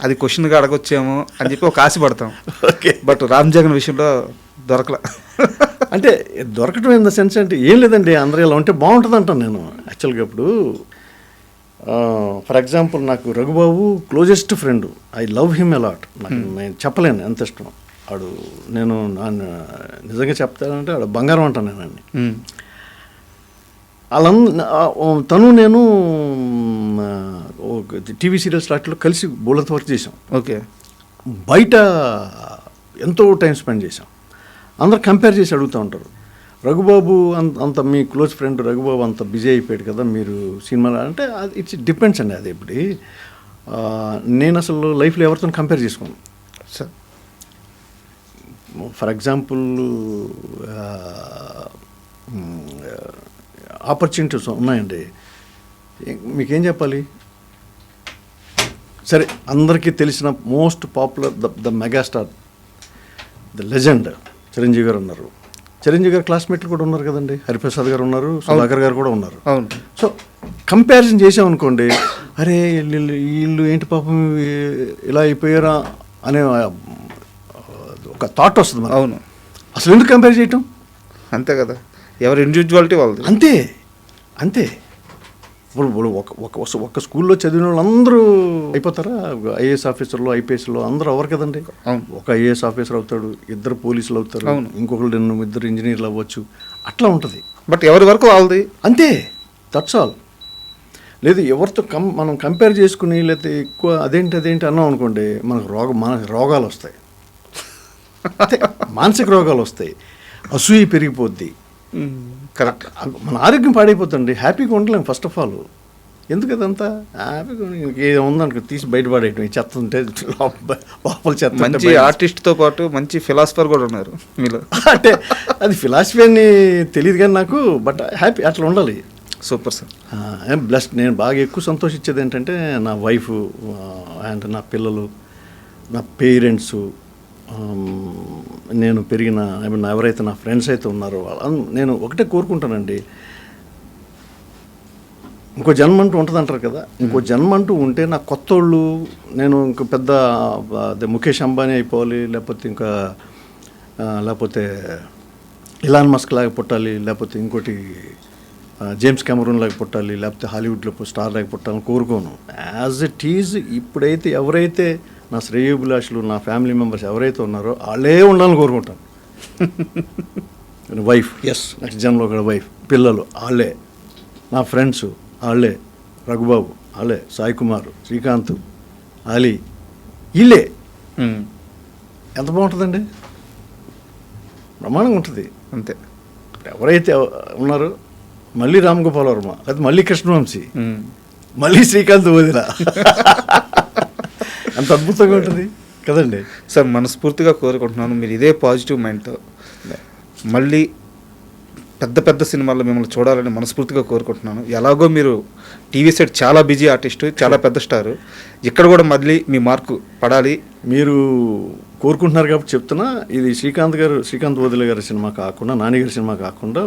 అది క్వశ్చన్గా అడగొచ్చేమో అని చెప్పి ఒక ఆశపడతాం. ఓకే, బట్ రామ్ జగన్ విషయంలో దొరకలే. అంటే దొరకటం ఇన్ ద సెన్స్ అంటే ఏం లేదండి, అందరూ ఇలా ఉంటే బాగుంటుంది అంటాను నేను. యాక్చువల్గా ఇప్పుడు ఫర్ ఎగ్జాంపుల్ నాకు Raghubabu closest friend, I love him a lot. నాకు నేను చెప్పలేను ఎంత ఇష్టం ఆడు. నేను నిజంగా చెప్తానంటే ఆడు బంగారం అంటాను నేను అన్ని. తను నేను టీవీ సీరియల్స్ వాటిలో కలిసి బోల్డంత వర్క్ చేసాం. ఓకే, బయట ఎంతో టైం స్పెండ్ చేసాం. అందరు కంపేర్ చేసి అడుగుతూ ఉంటారు, రఘుబాబు అంత మీ క్లోజ్ ఫ్రెండ్ రఘుబాబు అంత బిజీ అయిపోయాడు కదా మీరు సినిమా అంటే. ఇట్స్ డిపెండ్స్ అండి. అది ఇప్పుడు నేను అసలు లైఫ్లో ఎవరితో కంపేర్ చేసుకోను సార్. ఫర్ ఎగ్జాంపుల్ ఆపర్చునిటీస్ ఉన్నాయండి, మీకేం చెప్పాలి. సరే, అందరికీ తెలిసిన most popular the megastar, the legend Chiranjeevi గారు ఉన్నారు. చిరంజీవి గారు క్లాస్మేట్లు కూడా ఉన్నారు కదండి, హరిప్రసాద్ గారు ఉన్నారు, సుధాకర్ గారు కూడా ఉన్నారు. అవును. సో కంపారిజన్ చేసామనుకోండి, అరే వీళ్ళు ఏంటి పాపం ఇలా అయిపోయారా అనే ఒక థాట్ వస్తుంది మనకు. అవును, అసలు ఎందుకు కంపేర్ చేయటం? అంతే కదా, ఎవరి ఇండివిజువాలిటీ వాళ్ళది. అంతే. ఇప్పుడు ఒక స్కూల్లో చదివిన వాళ్ళు అందరూ అయిపోతారా? ఐఏఎస్ ఆఫీసర్లు, ఐపీఎస్లో అందరూ అవ్వరు కదండి. ఒక ఐఏఎస్ ఆఫీసర్ అవుతాడు, ఇద్దరు పోలీసులు అవుతారు, ఇంకొకరు ఇద్దరు ఇంజనీర్లు అవ్వచ్చు, అట్లా ఉంటుంది. బట్ ఎవరి వరకు వాళ్ళది అంతే, దట్స్ ఆల్. లేదు ఎవరితో మనం కంపేర్ చేసుకుని లేకపోతే ఎక్కువ అదేంటి అన్నాం అనుకోండి, మనకు రోగాలు వస్తాయి. మానసిక రోగాలు వస్తాయి, అసూయ పెరిగిపోద్ది. కరెక్ట్, మన ఆరోగ్యం పాడైపోతుంది, హ్యాపీగా ఉండలేము. ఫస్ట్ ఆఫ్ ఆల్ ఎందుకు అదంతా హ్యాపీగా ఏముందనుకో తీసి బయటపడేయటం, ఈ చెత్త ఉంటే లోపల చెత్త. మంచి ఆర్టిస్ట్తో పాటు మంచి ఫిలాసఫర్ కూడా ఉన్నారు మీలో. అంటే అది ఫిలాసఫీ అని తెలియదు కానీ నాకు, బట్ హ్యాపీ అట్లా ఉండాలి. Super sir, I'm blessed. నేను బాగా ఎక్కువ సంతోషించేది ఏంటంటే నా వైఫ్ అండ్ నా పిల్లలు, నా పేరెంట్స్, నేను పెరిగిన ఎవరైతే నా ఫ్రెండ్స్ అయితే ఉన్నారో నేను ఒకటే కోరుకుంటానండి, ఇంకో జన్మ అంటూ ఉంటుంది అంటారు కదా, ఇంకో జన్మ అంటూ ఉంటే నా కొత్త వాళ్ళు, నేను ఇంక పెద్ద ముఖేష్ అంబానీ అయిపోవాలి, లేకపోతే ఇలాన్ మస్క్ లాగా పుట్టాలి, లేకపోతే ఇంకోటి జేమ్స్ కెమెరూన్ లాగా పుట్టాలి, లేకపోతే హాలీవుడ్లో స్టార్ లాగా పుట్టాలని కోరుకోను. యాజ్ ఇట్ ఈజ్ ఇప్పుడైతే ఎవరైతే నా శ్రేయోభిలాషులు, నా ఫ్యామిలీ మెంబర్స్ ఎవరైతే ఉన్నారో వాళ్ళే ఉండాలని కోరుకుంటాను. వైఫ్, ఎస్, నెక్స్ట్ జన్మలో కూడా వైఫ్, పిల్లలు వాళ్ళే, నా ఫ్రెండ్స్ వాళ్ళే, రఘుబాబు వాళ్ళే, సాయి కుమార్, శ్రీకాంత్, అలీ, వీళ్ళే. ఎంత బాగుంటుందండి, బ్రహ్మాండంగా ఉంటుంది. అంతే, ఎవరైతే ఉన్నారో మళ్ళీ రామ్ గోపాల్ వర్మ, అది మళ్ళీ కృష్ణవంశీ, మళ్ళీ శ్రీకాంత్ వదిల, అంత అద్భుతంగా ఉంటుంది. కదండి. సార్ మనస్ఫూర్తిగా కోరుకుంటున్నాను మీరు ఇదే పాజిటివ్ మైండ్తో మళ్ళీ పెద్ద పెద్ద సినిమాల్లో మిమ్మల్ని చూడాలని మనస్ఫూర్తిగా కోరుకుంటున్నాను. ఎలాగో మీరు టీవీ సెట్ చాలా బిజీ ఆర్టిస్టు, చాలా పెద్ద స్టారు, ఇక్కడ కూడా మళ్ళీ మీ మార్కు పడాలి. మీరు కోరుకుంటున్నారు కాబట్టి చెప్తున్నా, ఇది శ్రీకాంత్ వదిలే గారి సినిమా కాకుండా, నాని గారి సినిమా కాకుండా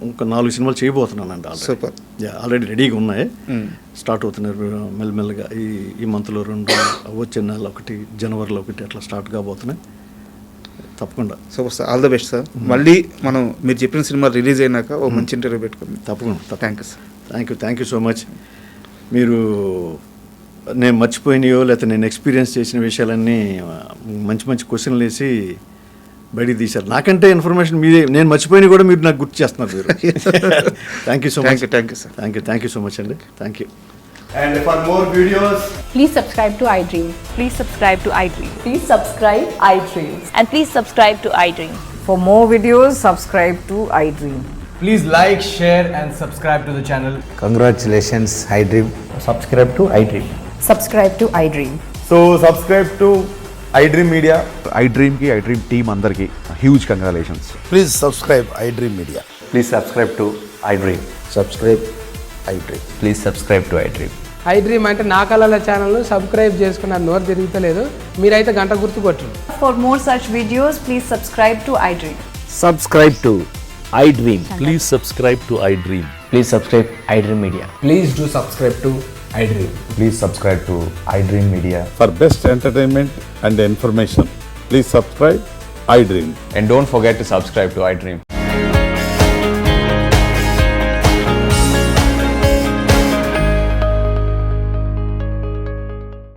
ఒక 4 సినిమాలు చేయబోతున్నానండి. సూపర్. ఆల్రెడీ రెడీగా ఉన్నాయి, స్టార్ట్ అవుతున్నారు మెల్లమెల్లగా. ఈ మంత్లో 2, వచ్చే నెల 1, జనవరిలో 1 అట్లా స్టార్ట్ కాబోతున్నాయి. తప్పకుండా. Super sir, all the best sir. మళ్ళీ మనం మీరు చెప్పిన సినిమా రిలీజ్ అయినాక ఓ మంచి ఇంటర్వ్యూ పెట్టుకుందాం. తప్పకుండా. Thank you sir. Thank you so much. మీరు నేను మర్చిపోయినాయో లేకపోతే నేను ఎక్స్పీరియన్స్ చేసిన విషయాలన్నీ మంచి క్వశ్చన్లు వేసి బయటికి తీశారు. నాకంటే ఇన్ఫర్మేషన్ మీదే, నేను మర్చిపోయినా కూడా మీరు నాకు గుర్తు చేస్తున్నారు మీరు. Thank you so much. Thank you sir. Thank you so much అండి. Thank you. And for more videos, Please subscribe to iDream. Please subscribe to iDream. Please subscribe iDream. And please subscribe to iDream. For more videos, subscribe to iDream. please like, share and subscribe to the channel. Congratulations, iDream. Subscribe to iDream. Subscribe to iDream. So subscribe to iDream Media. iDream ki iDream team andarki huge congratulations. Please subscribe iDream Media. Please subscribe to iDream. Subscribe iDream. Please subscribe to iDream. iDream అంటే నా కళల ఛానల్ సబ్స్క్రైబ్ చేసుకున్న నోరు తిరుగుతలేదు, మీరైతే గంట గుర్తు కొట్టండి. For more such videos, please subscribe to iDream. Subscribe to iDream. Please subscribe to iDream. Please subscribe iDream Media. Please do subscribe to iDream. Please subscribe to iDream Media. For best entertainment and information, please subscribe iDream. And don't forget to subscribe to iDream.